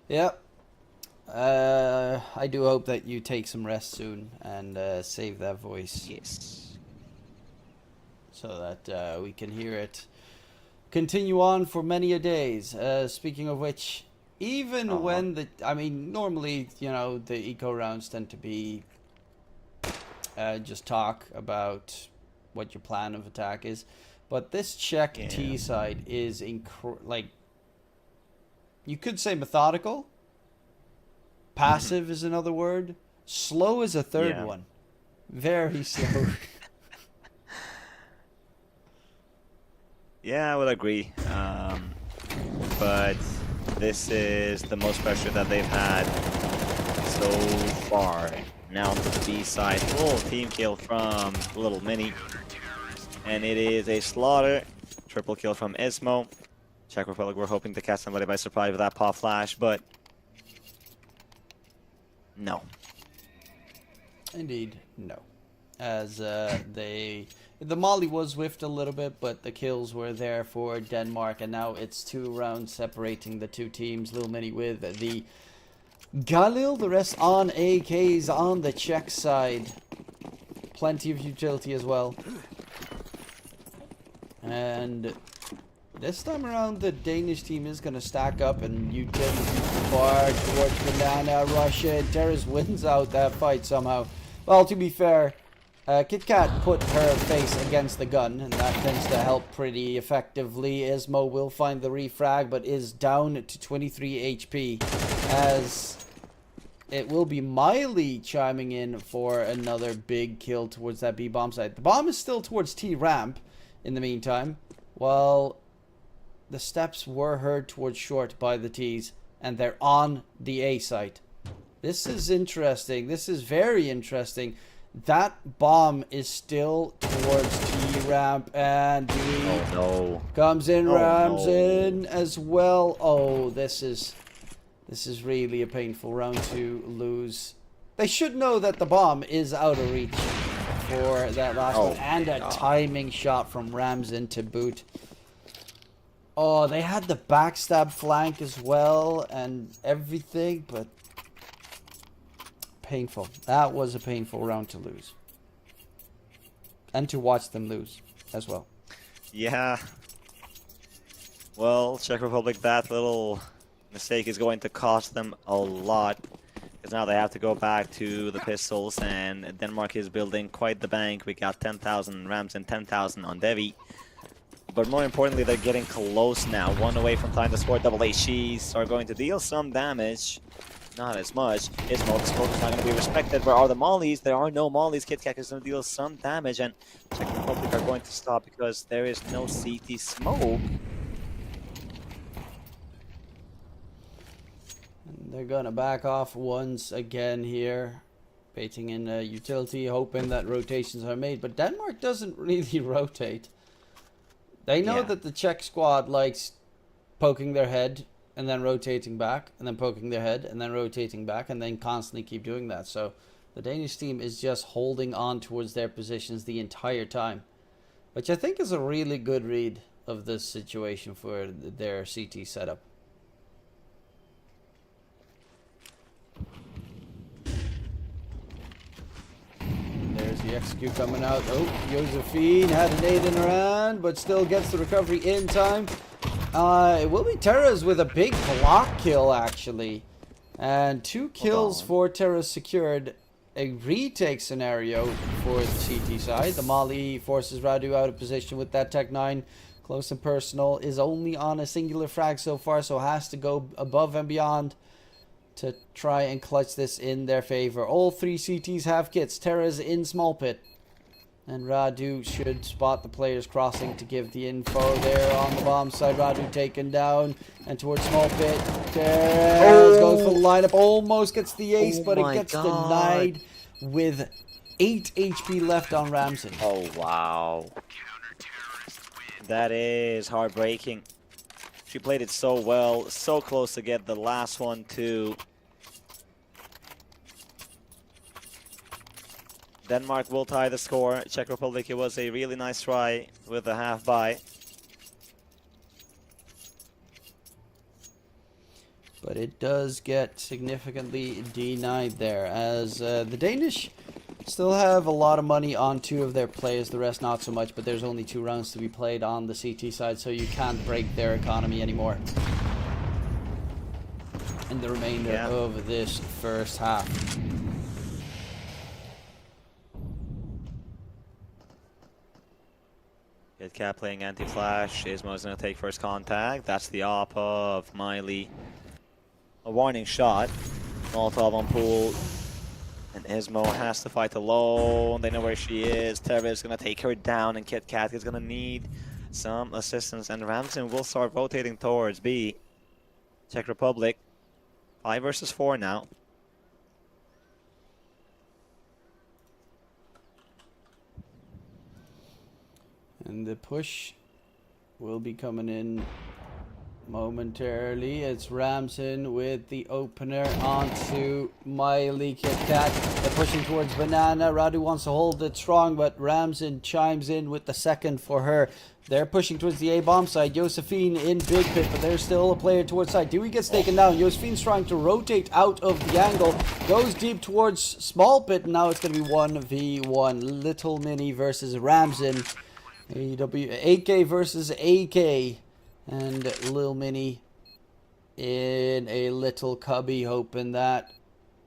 Yep. I do hope that you take some rest soon and save that voice. Yes. So that we can hear it continue on for many a days. Speaking of which, even when normally, you know, the eco rounds tend to be just talk about what your plan of attack is, but this Czech T side is like, you could say methodical. Passive is another word. Slow is a third one. Very slow. Yeah, I would agree. But this is the most pressure that they've had so far. Now to the B side. Full team kill from Little Mini. And it is a slaughter. Triple kill from Ismo. Czech Republic were hoping to catch somebody by surprise with that pop flash, but no. Indeed, no. As the Molly was whiffed a little bit, but the kills were there for Denmark, and now it's 2 rounds separating the two teams. Little Mini with the Galil, the rest on AKs on the Czech side. Plenty of utility as well. And this time around, the Danish team is going to stack up and utility far towards Banana, Russia. Terrace wins out that fight somehow. Well, to be fair, KitKat put her face against the gun, and that tends to help pretty effectively. Ismo will find the refrag, but is down to 23 HP, as it will be Miley chiming in for another big kill towards that B bomb site. The bomb is still towards T ramp in the meantime, while the steps were heard towards short by the T's, and they're on the A site. This is interesting. This is very interesting. That bomb is still towards T ramp, and D comes in, rams in as well. Oh, this is really a painful round to lose. They should know that the bomb is out of reach for that last one, and a timing shot from Ramsin to boot. Oh, they had the backstab flank as well and everything, but painful. That was a painful round to lose. And to watch them lose as well. Yeah. Well, Czech Republic, that little mistake is going to cost them a lot. Because now they have to go back to the pistols, and Denmark is building quite the bank. We got 10,000 Rams and 10,000 on Devi. But more importantly, they're getting close now. One away from time to score double HEs are going to deal some damage. Not as much. Ismo, the smoke is not going to be respected. Where are the mollies? There are no mollies. KitKat is going to deal some damage, and Czech Republic are going to stop because there is no CT smoke. They're gonna back off once again here, baiting in a utility, hoping that rotations are made. But Denmark doesn't really rotate. They know that the Czech squad likes poking their head and then rotating back, and then poking their head and then rotating back, and then constantly keep doing that. So the Danish team is just holding on towards their positions the entire time, which I think is a really good read of this situation for their CT setup. There's the execute coming out. Oh, Josephine had an 8 in her hand, but still gets the recovery in time. It will be Terra's with a big block kill, actually. And 2 kills for Terra secured. A retake scenario for the CT side. The Molly forces Radu out of position with that Tech 9. Close and personal is only on a singular frag so far, so has to go above and beyond to try and clutch this in their favor. All 3 CTs have kits. Terra's in small pit. And Radu should spot the players crossing to give the info there on the bomb side. Radu taken down and towards small pit. Terra goes for the lineup. Almost gets the ace, but it gets denied with 8 HP left on Ramsin. Oh, wow. That is heartbreaking. She played it so well, so close to get the last one too. Denmark will tie the score. Czech Republic, it was a really nice try with a half buy. But it does get significantly denied there, as the Danish still have a lot of money on 2 of their players, the rest not so much, but there's only 2 rounds to be played on the CT side, so you can't break their economy anymore in the remainder of this first half. KitKat playing anti-flash. Ismo's going to take first contact. That's the op of Miley. A warning shot. Molotov on pool. And Ismo has to fight alone. They know where she is. Terra is going to take her down, and KitKat is going to need some assistance. And Ramson will start rotating towards B. Czech Republic. 5 versus 4 now. And the push will be coming in momentarily. It's Ramson with the opener onto Miley. KitKat. They're pushing towards Banana. Radu wants to hold it strong, but Ramson chimes in with the second for her. They're pushing towards the A-bomb side. Josephine in Big Pit, but there's still a player towards side. Dewey gets taken down. Josephine's trying to rotate out of the angle. Goes deep towards Small Pit. Now it's going to be 1v1. Little Mini versus Ramson. AK versus AK. And Lil Mini in a little cubby, hoping that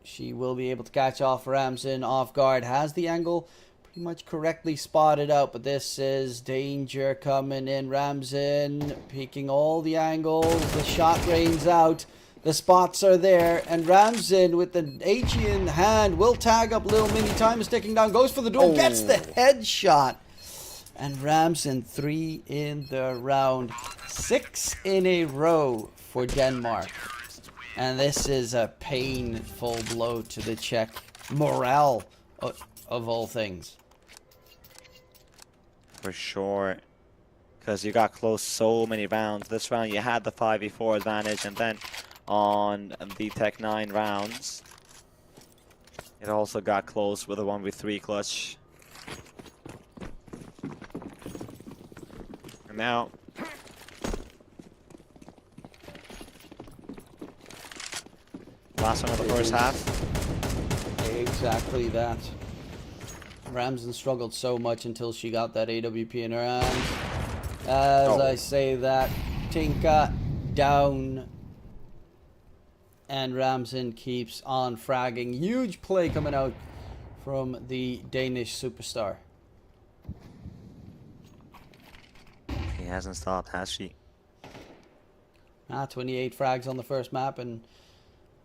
she will be able to catch off Ramson off guard. Has the angle pretty much correctly spotted out, but this is danger coming in. Ramson peeking all the angles. The shot rains out. The spots are there, and Ramson with the HE in hand will tag up Lil Mini. Time is ticking down. Goes for the duel. Gets the headshot. And Ramson 3 in the round. 6 in a row for Denmark. And this is a painful blow to the Czech morale of all things. For sure. Because you got close so many rounds. This round you had the 5v4 advantage, and then on the Tech 9 rounds it also got close with a 1v3 clutch. And now last one of the first half. Exactly that. Ramson struggled so much until she got that AWP in her hands. As I say that, Tinka down. And Ramson keeps on fragging. Huge play coming out from the Danish superstar. She hasn't stopped, has she? 28 frags on the first map, and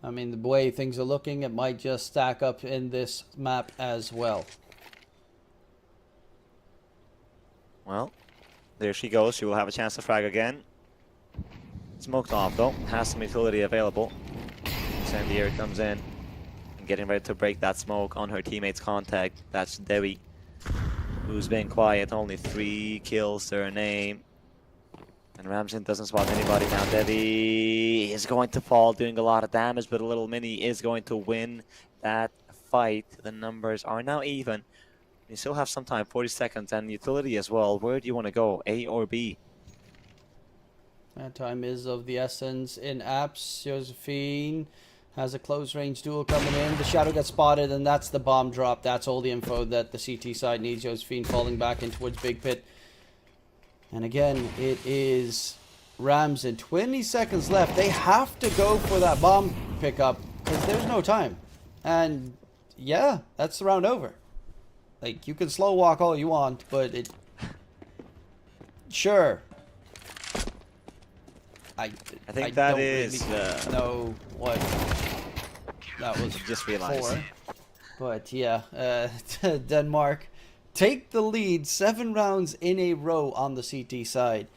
I mean, the way things are looking, it might just stack up in this map as well. Well, there she goes. She will have a chance to frag again. Smoked off though. Has some utility available. Sandier comes in and getting ready to break that smoke on her teammate's contact. That's Dewi, who's been quiet. Only 3 kills to her name. And Ramson doesn't spot anybody now. Devi is going to fall, doing a lot of damage, but a Little Mini is going to win that fight. The numbers are now even. You still have some time, 40 seconds, and utility as well. Where do you want to go, A or B? That time is of the essence in apps. Josephine has a close range duel coming in. The shadow gets spotted, and that's the bomb drop. That's all the info that the CT side needs. Josephine falling back in towards Big Pit. And again, it is Ramson. 20 seconds left. They have to go for that bomb pickup because there's no time. And yeah, that's the round over. Like, you can slow walk all you want, but it... Sure. I think that don't is... really know what that was just realized. for. But yeah, Denmark take the lead 7 rounds in a row on the CT side.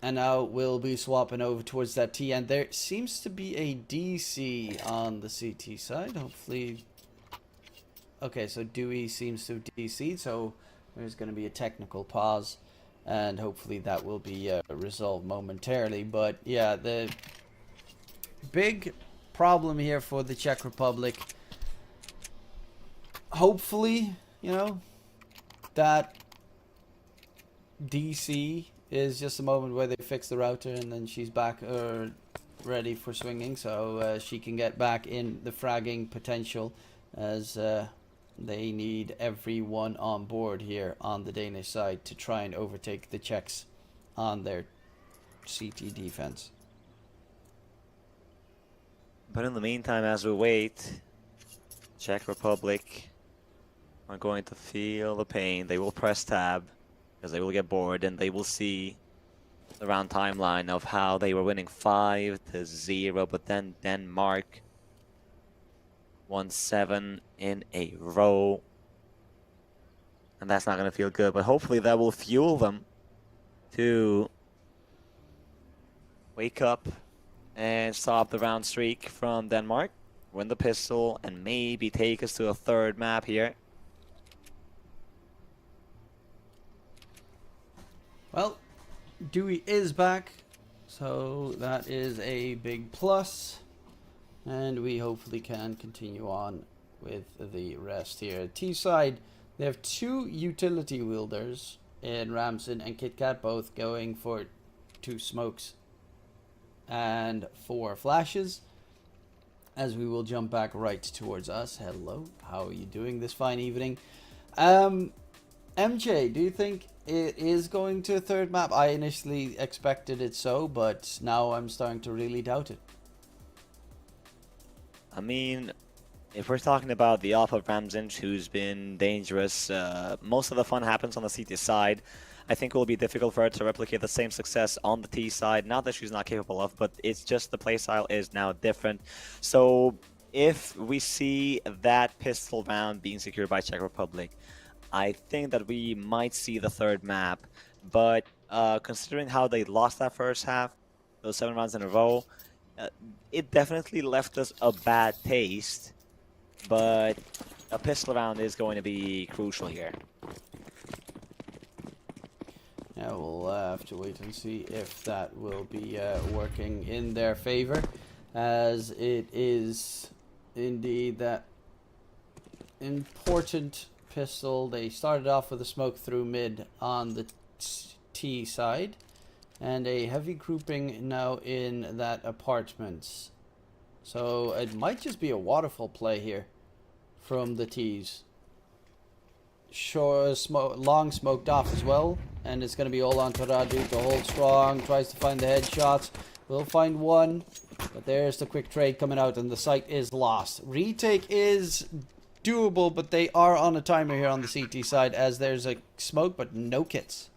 And now we'll be swapping over towards that T. And there seems to be a DC on the CT side. Hopefully... Okay, so Dewey seems to have DC'd, so there's going to be a technical pause. And hopefully that will be resolved momentarily. But yeah, the big problem here for the Czech Republic hopefully, that DC is just a moment where they fix the router and then she's back ready for swinging, so she can get back in the fragging potential, as they need everyone on board here on the Danish side to try and overtake the Czechs on their CT defense. But in the meantime, as we wait, Czech Republic are going to feel the pain. They will press tab because they will get bored, and they will see the round timeline of how they were winning 5-0, but then Denmark won 7 in a row. And that's not going to feel good, but hopefully that will fuel them to wake up and stop the round streak from Denmark, win the pistol, and maybe take us to a third map here. Well, Dewey is back, so that is a big plus, and we hopefully can continue on with the rest here. T side, they have 2 utility wielders in Ramson and KitKat, both going for 2 smokes and 4 flashes, as we will jump back right towards us. Hello, how are you doing this fine evening? MJ, do you think it is going to a third map? I initially expected it so, but now I'm starting to really doubt it. I mean, if we're talking about the off of Ramsden, who's been dangerous, most of the fun happens on the CT side. I think it will be difficult for her to replicate the same success on the T side. Not that she's not capable of, but it's just the playstyle is now different. So if we see that pistol round being secured by Czech Republic, I think that we might see the third map. But considering how they lost that first half, those 7 rounds in a row, it definitely left us a bad taste. But a pistol round is going to be crucial here. Yeah, we'll have to wait and see if that will be working in their favor, as it is indeed that important pistol. They started off with a smoke through mid on the T side, and a heavy grouping now in that apartments. So it might just be a waterfall play here from the T's. Long smoked off as well, and it's going to be all on to Radu to hold strong. Tries to find the headshots. Will find one, but there's the quick trade coming out, and the site is lost. Retake is doable, but they are on a timer here on the CT side, as there's a smoke but no kits.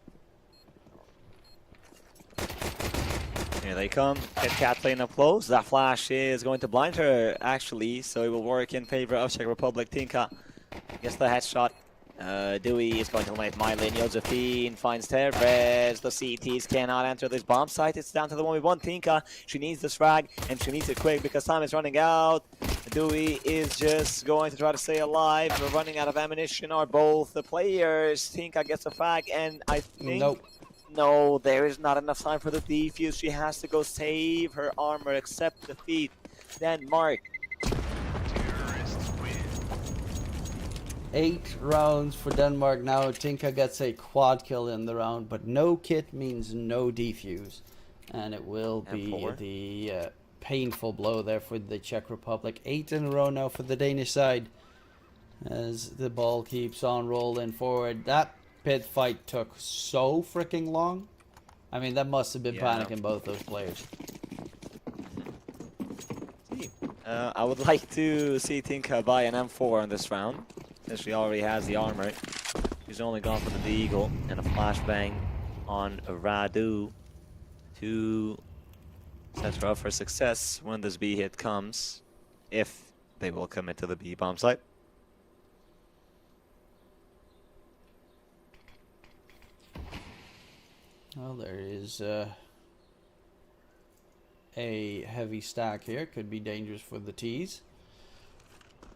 Here they come. KitKat playing up close. That flash is going to blind her, actually, so it will work in favor of Czech Republic. Tinka gets the headshot. Dewey is going to eliminate Mylin. Josephine finds Tevez. The CTs cannot enter this bomb site. It's down to the 1v1. Tinka, she needs this frag, and she needs it quick because time is running out. Dewey is just going to try to stay alive. We're running out of ammunition, are both the players. Tinka gets a frag, and I think... Nope. No, there is not enough time for the defuse. She has to go save her armor, accept defeat. Denmark. 8 rounds for Denmark now. Tinka gets a quad kill in the round, but no kit means no defuse. And it will be the painful blow there for the Czech Republic. 8 in a row now for the Danish side, as the ball keeps on rolling forward. That pit fight took so freaking long. I mean, that must have been panicking both those players. I would like to see Tinka buy an M4 in this round, since she already has the armor. She's only gone for the Eagle and a flashbang on Radu to set her up for success when this B hit comes, if they will commit to the B bomb site. Well, there is a heavy stack here. Could be dangerous for the T's.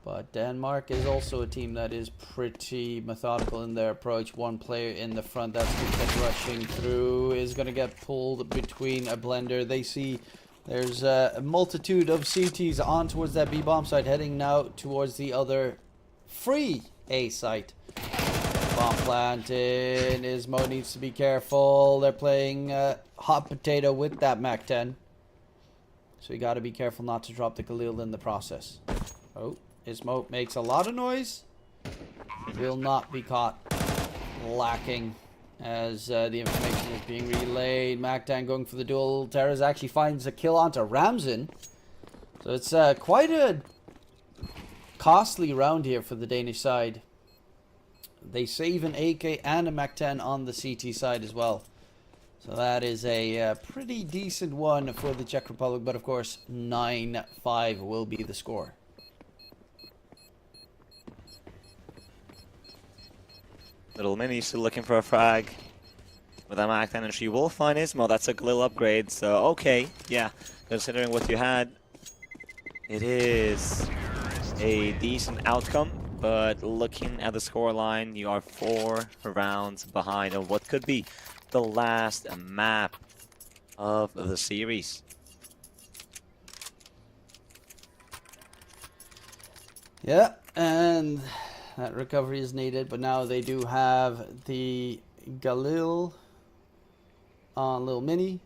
But Denmark is also a team that is pretty methodical in their approach. One player in the front that's rushing through is going to get pulled between a blender. They see there's a multitude of CTs on towards that B bomb site, heading now towards the other free A site. Bomb planted. Ismo needs to be careful. They're playing hot potato with that MAC-10. So you got to be careful not to drop the Galil in the process. Oh, Ismo makes a lot of noise. Will not be caught lacking as the information is being relayed. MAC-10 going for the duel. Terras actually finds a kill onto Ramsden. So it's quite a costly round here for the Danish side. They save an AK and a MAC-10 on the CT side as well. So that is a pretty decent one for the Czech Republic. But of course, 9-5 will be the score. Little Mini still looking for a frag with a MAC-10, and she will find Ismo. That's a Galil upgrade, so okay, yeah. Considering what you had, it is a decent outcome. But looking at the scoreline, you are 4 rounds behind on what could be the last map of the series. Yeah, and that recovery is needed, but now they do have the Galil on Lil Mini,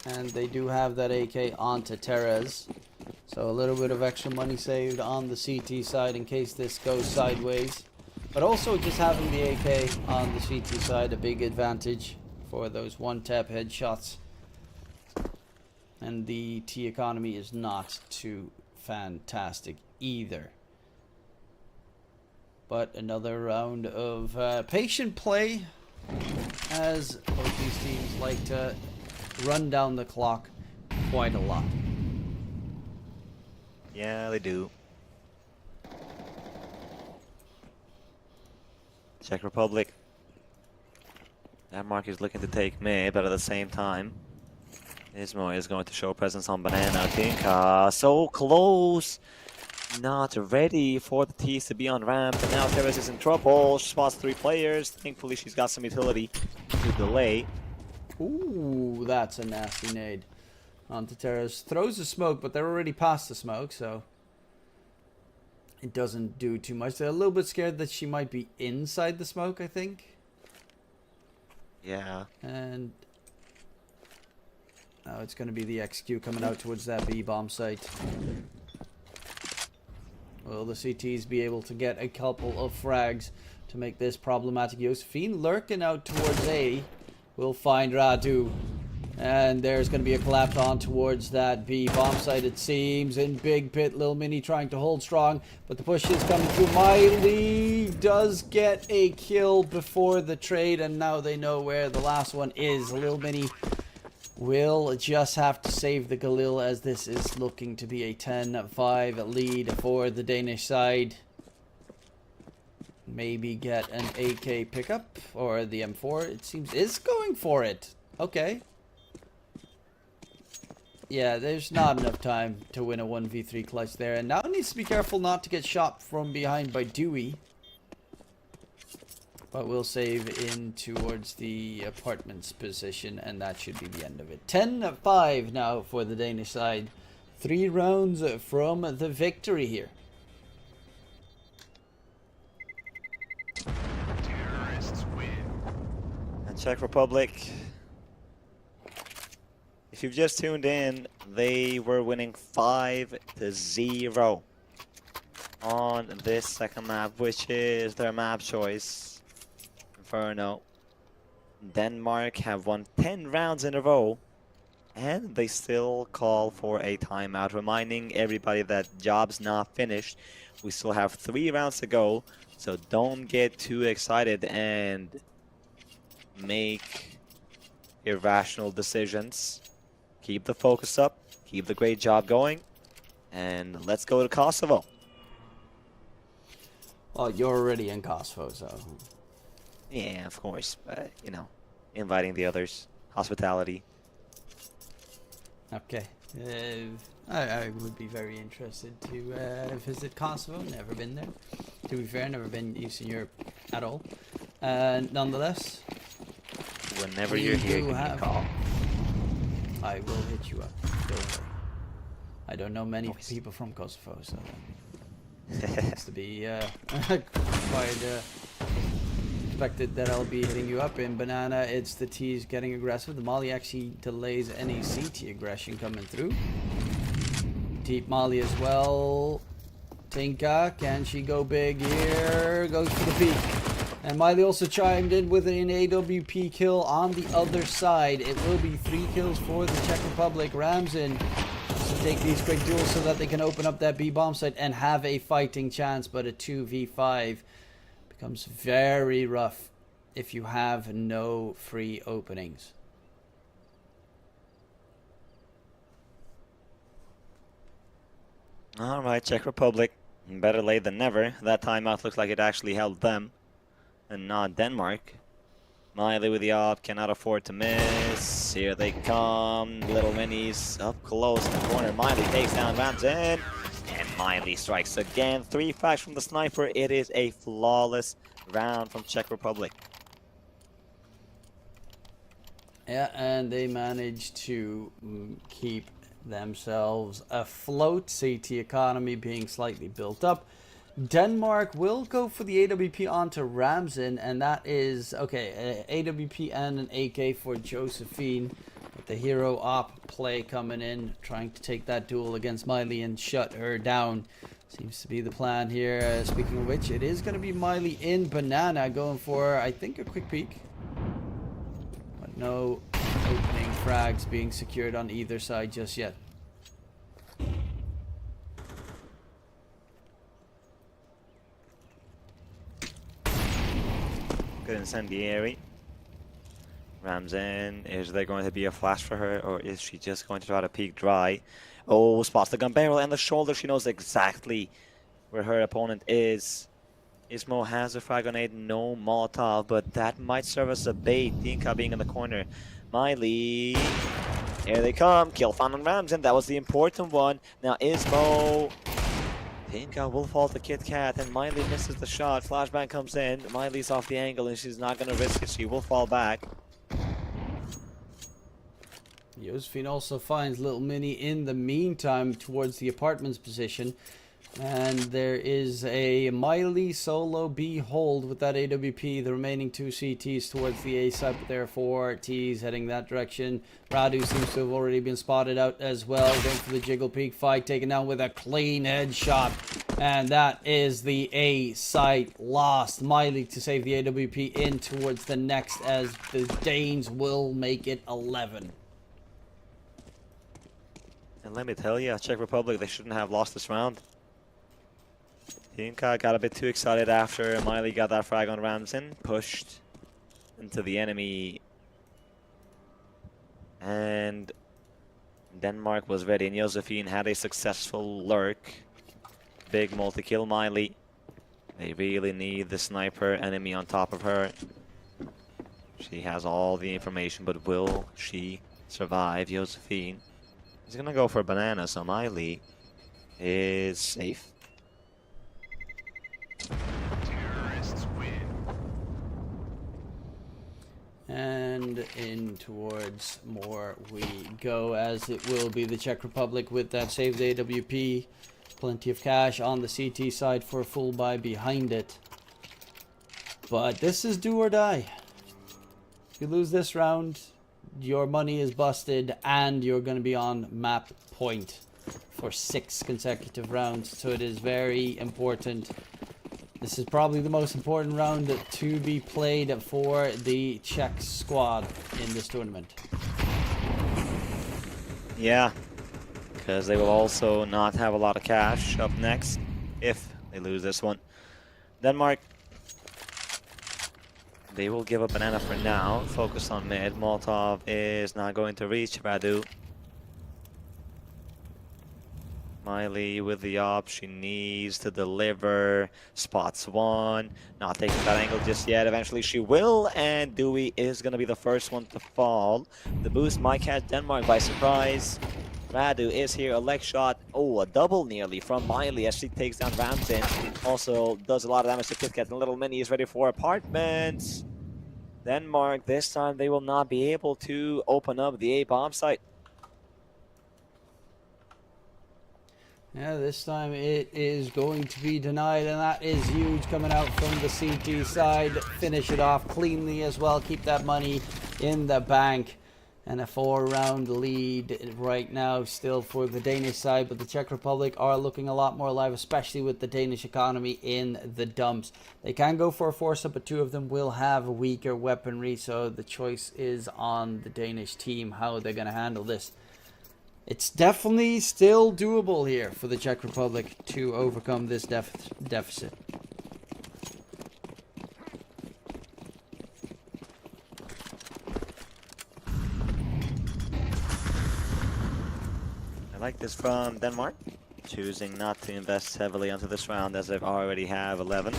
and they do have that AK onto Terez. So a little bit of extra money saved on the CT side in case this goes sideways. But also just having the AK on the CT side, a big advantage for those one-tap headshots. And the T economy is not too fantastic either. But another round of patient play, as both these teams like to run down the clock quite a lot. Yeah, they do. Czech Republic. Denmark is looking to take mid, but at the same time, Ismo is going to show presence on Banana. I think so close. Not ready for the T's to be on ramp, but now Terez is in trouble. She spots 3 players. Thankfully, she's got some utility to delay. Ooh, that's a nasty nade. Onto Terez. Throws the smoke, but they're already past the smoke, so it doesn't do too much. They're a little bit scared that she might be inside the smoke, I think. Yeah. And now it's going to be the XQ coming out towards that B-bomb site. Will the CTs be able to get a couple of frags to make this problematic? Josephine lurking out towards A will find Radu. And there's going to be a collapse on towards that B bomb site, it seems. In Big Pit, Lil Mini trying to hold strong, but the push is coming through. Miley does get a kill before the trade, and now they know where the last one is. Lil Mini will just have to save the Galil, as this is looking to be a 10-5 lead for the Danish side. Maybe get an AK pickup, or the M4, it seems, is going for it. Okay. Yeah, there's not enough time to win a 1v3 clutch there. And now it needs to be careful not to get shot from behind by Dewey. But we'll save in towards the apartments position, and that should be the end of it. 10-5 now for the Danish side. 3 rounds from the victory here. Terrorists win. And Czech Republic, if you've just tuned in, they were winning 5-0 on this second map, which is their map choice, Inferno. Denmark have won 10 rounds in a row, and they still call for a timeout, reminding everybody that job's not finished. We still have 3 rounds to go, so don't get too excited and make irrational decisions. Keep the focus up, keep the great job going, and let's go to Kosovo. Well, you're already in Kosovo, so... Yeah, of course, but, you know, inviting the others, hospitality. Okay. I would be very interested to visit Kosovo. Never been there. To be fair, never been Eastern Europe at all. Nonetheless, Whenever we you're here, do give me a have- call. I will hit you up. Don't worry. I don't know many Nice. people from Kosovo, so Seems to be quite expected that I'll be hitting you up in banana. It's the T's getting aggressive. The Molly actually delays any CT aggression coming through. Deep Molly as well. Tinka, can she go big here? Goes for the peak. And Miley also chimed in with an AWP kill on the other side. It will be 3 kills for the Czech Republic. Ramzin to take these quick duels so that they can open up that B bomb site and have a fighting chance, but a 2v5 becomes very rough if you have no free openings. Alright, Czech Republic. Better late than never. That timeout looks like it actually helped them and not Denmark. Miley with the op, cannot afford to miss. Here they come. Little minis up close in the corner. Miley takes down Ramzin. And Miley strikes again. 3 frags from the sniper. It is a flawless round from Czech Republic. Yeah, and they managed to keep themselves afloat. CT economy being slightly built up. Denmark will go for the AWP onto Ramzin, and that is okay. AWP and an AK for Josephine, with the hero op play coming in, trying to take that duel against Miley and shut her down. Seems to be the plan here. Speaking of which, it is going to be Miley in banana, going for, I think, a quick peek. But no opening frags being secured on either side just yet. Good incendiary. Ramzin, is there going to be a flash for her, or is she just going to try to peek dry? Oh, spots the gun barrel and the shoulder. She knows exactly where her opponent is. Ismo has a frag grenade, no Molotov, but that might serve as a bait. Tinka being in the corner. Miley, here they come. Kill found on Ramzin. That was the important one. Now Ismo. Tinka will fall to Kit Kat, and Miley misses the shot. Flashbang comes in. Miley's off the angle, and she's not going to risk it. She will fall back. Josephine also finds Little Minnie in the meantime towards the apartment's position. And there is a Miley solo B hold with that AWP. The remaining 2 CTs towards the A side, but there are 4 Ts heading that direction. Radu seems to have already been spotted out as well. Going for the jiggle peak fight, taken down with a clean headshot. And that is the A site lost. Miley to save the AWP in towards the next, as the Danes will make it 11. And let me tell you, Czech Republic, they shouldn't have lost this round. Tinka got a bit too excited after Miley got that frag on Ramzin, pushed into the enemy, and Denmark was ready, and Josephine had a successful lurk. Big multi-kill Miley. They really need the sniper enemy on top of her. She has all the information, but will she survive? Josephine is gonna go for banana, so Miley is safe. Terrorists win. And in towards more we go, as it will be the Czech Republic with that saved AWP. Plenty of cash on the CT side for a full buy behind it. But this is do or die. If you lose this round, your money is busted and you're going to be on map point for 6 consecutive rounds. So it is very important. This is probably the most important round to be played for the Czech squad in this tournament. Yeah, because they will also not have a lot of cash up next if they lose this one. Denmark, they will give up banana for now. Focus on mid. Molotov is not going to reach Radu. Miley with the op, she needs to deliver. Spots one, not taking that angle just yet. Eventually she will, and Dewey is going to be the first one to fall. The boost might catch Denmark by surprise. Radu is here, a leg shot. Oh, a double nearly from Miley as she takes down Ramzin. Also does a lot of damage to KitKat, and Little Minnie is ready for apartments. Denmark, this time they will not be able to open up the A bomb site. Yeah, this time it is going to be denied, and that is huge coming out from the CT side. Finish it off cleanly as well. Keep that money in the bank. And a 4-round lead right now still for the Danish side, but the Czech Republic are looking a lot more alive, especially with the Danish economy in the dumps. They can go for a force-up, but 2 of them will have weaker weaponry, so the choice is on the Danish team how they're going to handle this. It's definitely still doable here for the Czech Republic to overcome this deficit. I like this from Denmark, choosing not to invest heavily onto this round as they already have 11.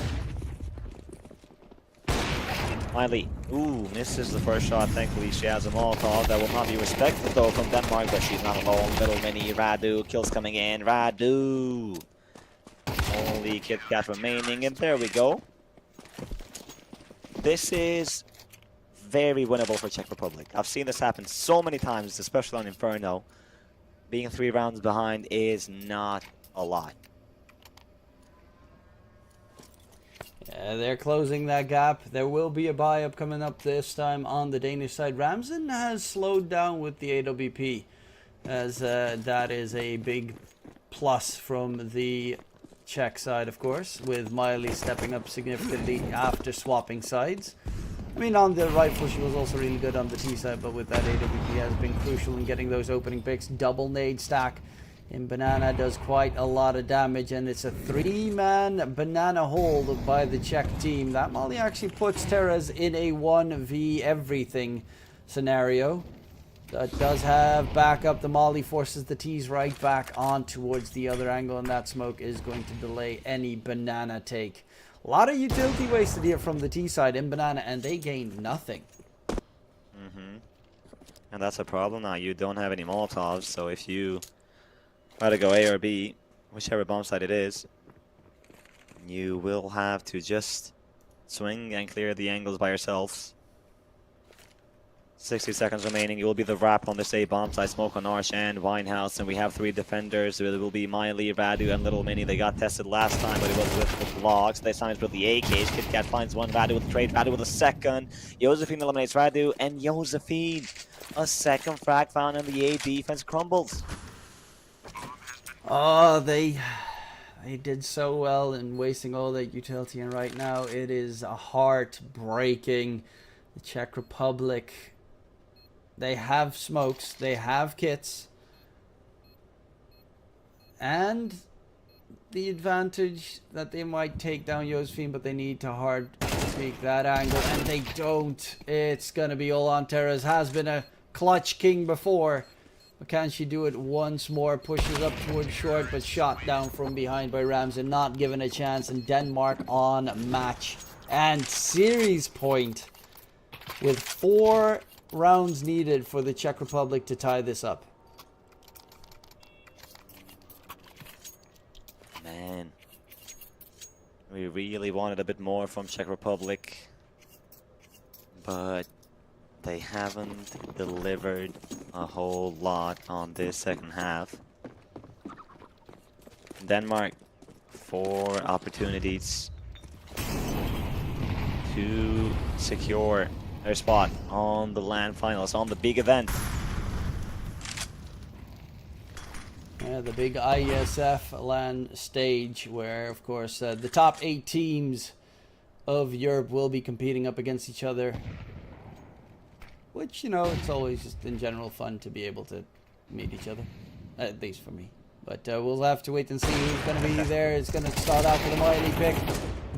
Miley, ooh, misses the first shot. Thankfully, she has a Molotov. That will not be respected though from Denmark, but she's not alone. Middle mini, Radu, kills coming in. Radu! Only Kit Kat remaining, and there we go. This is very winnable for Czech Republic. I've seen this happen so many times, especially on Inferno. Being 3 rounds behind is not a lot. Yeah, they're closing that gap. There will be a buy-up coming up this time on the Danish side. Ramsen has slowed down with the AWP, as that is a big plus from the Czech side, of course, with Miley stepping up significantly after swapping sides. I mean, on the rifle, she was also really good on the T side, but with that AWP has been crucial in getting those opening picks. Double nade stack in Banana does quite a lot of damage, and it's a 3-man Banana hold by the Czech team. That Molly actually puts Teres in a 1v everything scenario. That does have backup. The Molly forces the T's right back on towards the other angle, and that smoke is going to delay any Banana take. A lot of utility wasted here from the T side in Banana, and they gain nothing. And that's a problem now. You don't have any Molotovs, so if you try to go A or B, whichever bomb site it is, you will have to just swing and clear the angles by yourselves. 60 seconds remaining. It will be the wrap on this A bomb site. Smoke on Arch and Winehouse, and we have 3 defenders. It will be Miley, Radu, and Little Mini. They got tested last time, but it was with logs. This time it's with the AKs. Kit Kat finds one. Radu with the trade. Radu with a second. Josephine eliminates Radu, and Josephine, a second frag found, and the A defense crumbles. Oh, they did so well in wasting all that utility, and right now it is heartbreaking. The Czech Republic, they have smokes, they have kits, and the advantage that they might take down Josephine, but they need to hard take that angle, and they don't. It's gonna be all on Teres. Has been a clutch king before, but can she do it once more? Pushes up towards short, but shot down from behind by Ramsen, not given a chance, and Denmark on match and series point with 4 rounds needed for the Czech Republic to tie this up. Man, we really wanted a bit more from Czech Republic, but they haven't delivered a whole lot on this second half. Denmark, 4 opportunities to secure their spot on the LAN finals, on the big event. Yeah, the big IESF LAN stage, where, of course, the top 8 teams of Europe will be competing up against each other. Which, you know, it's always just in general fun to be able to meet each other. At least for me. But we'll have to wait and see who's going to be there. It's going to start out with a Miley pick.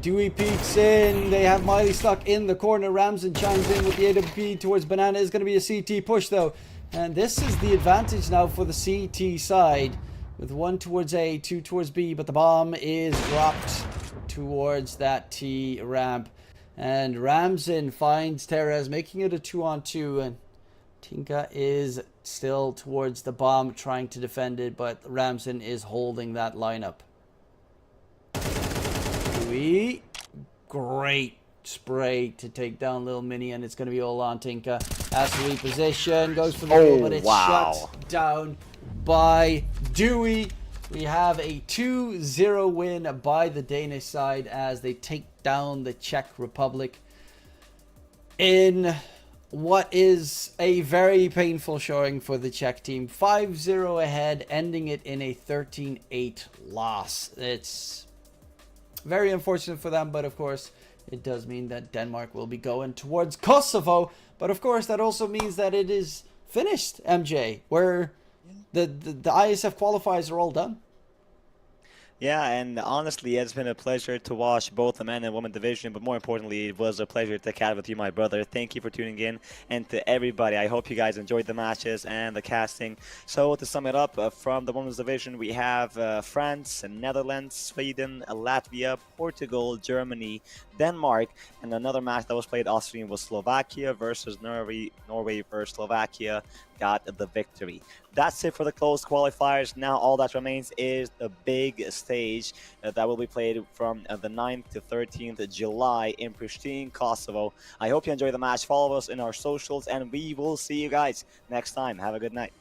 Dewey peeks in. They have Miley stuck in the corner. Ramsen chimes in with the AWP towards Banana. It's going to be a CT push, though. And this is the advantage now for the CT side. With 1 towards A, 2 towards B. But the bomb is dropped towards that T ramp. And Ramsen finds Teres, making it a 2-on-2. And Tinka is still towards the bomb, trying to defend it, but Ramsen is holding that lineup. Dewey, great spray to take down Little Mini, and it's going to be all on Tinka. Has to reposition, goes for the goal, but it's shut down by Dewey. We have a 2-0 win by the Danish side as they take down the Czech Republic in what is a very painful showing for the Czech team. 5-0 ahead, ending it in a 13-8 loss. It's very unfortunate for them, but of course it does mean that Denmark will be going towards Kosovo. But of course that also means that it is finished, MJ, where the IESF qualifiers are all done. Yeah, and honestly, it's been a pleasure to watch both the men and women division, but more importantly, it was a pleasure to chat with you, my brother. Thank you for tuning in, and to everybody, I hope you guys enjoyed the matches and the casting. So to sum it up, from the women's division, we have France, Netherlands, Sweden, Latvia, Portugal, Germany, Denmark, and another match that was played off stream was Slovakia versus Norway versus Slovakia got the victory. That's it for the closed qualifiers. Now all that remains is the big stage that will be played from the 9th to 13th July in Pristina, Kosovo. I hope you enjoy the match. Follow us in our socials, and we will see you guys next time. Have a good night.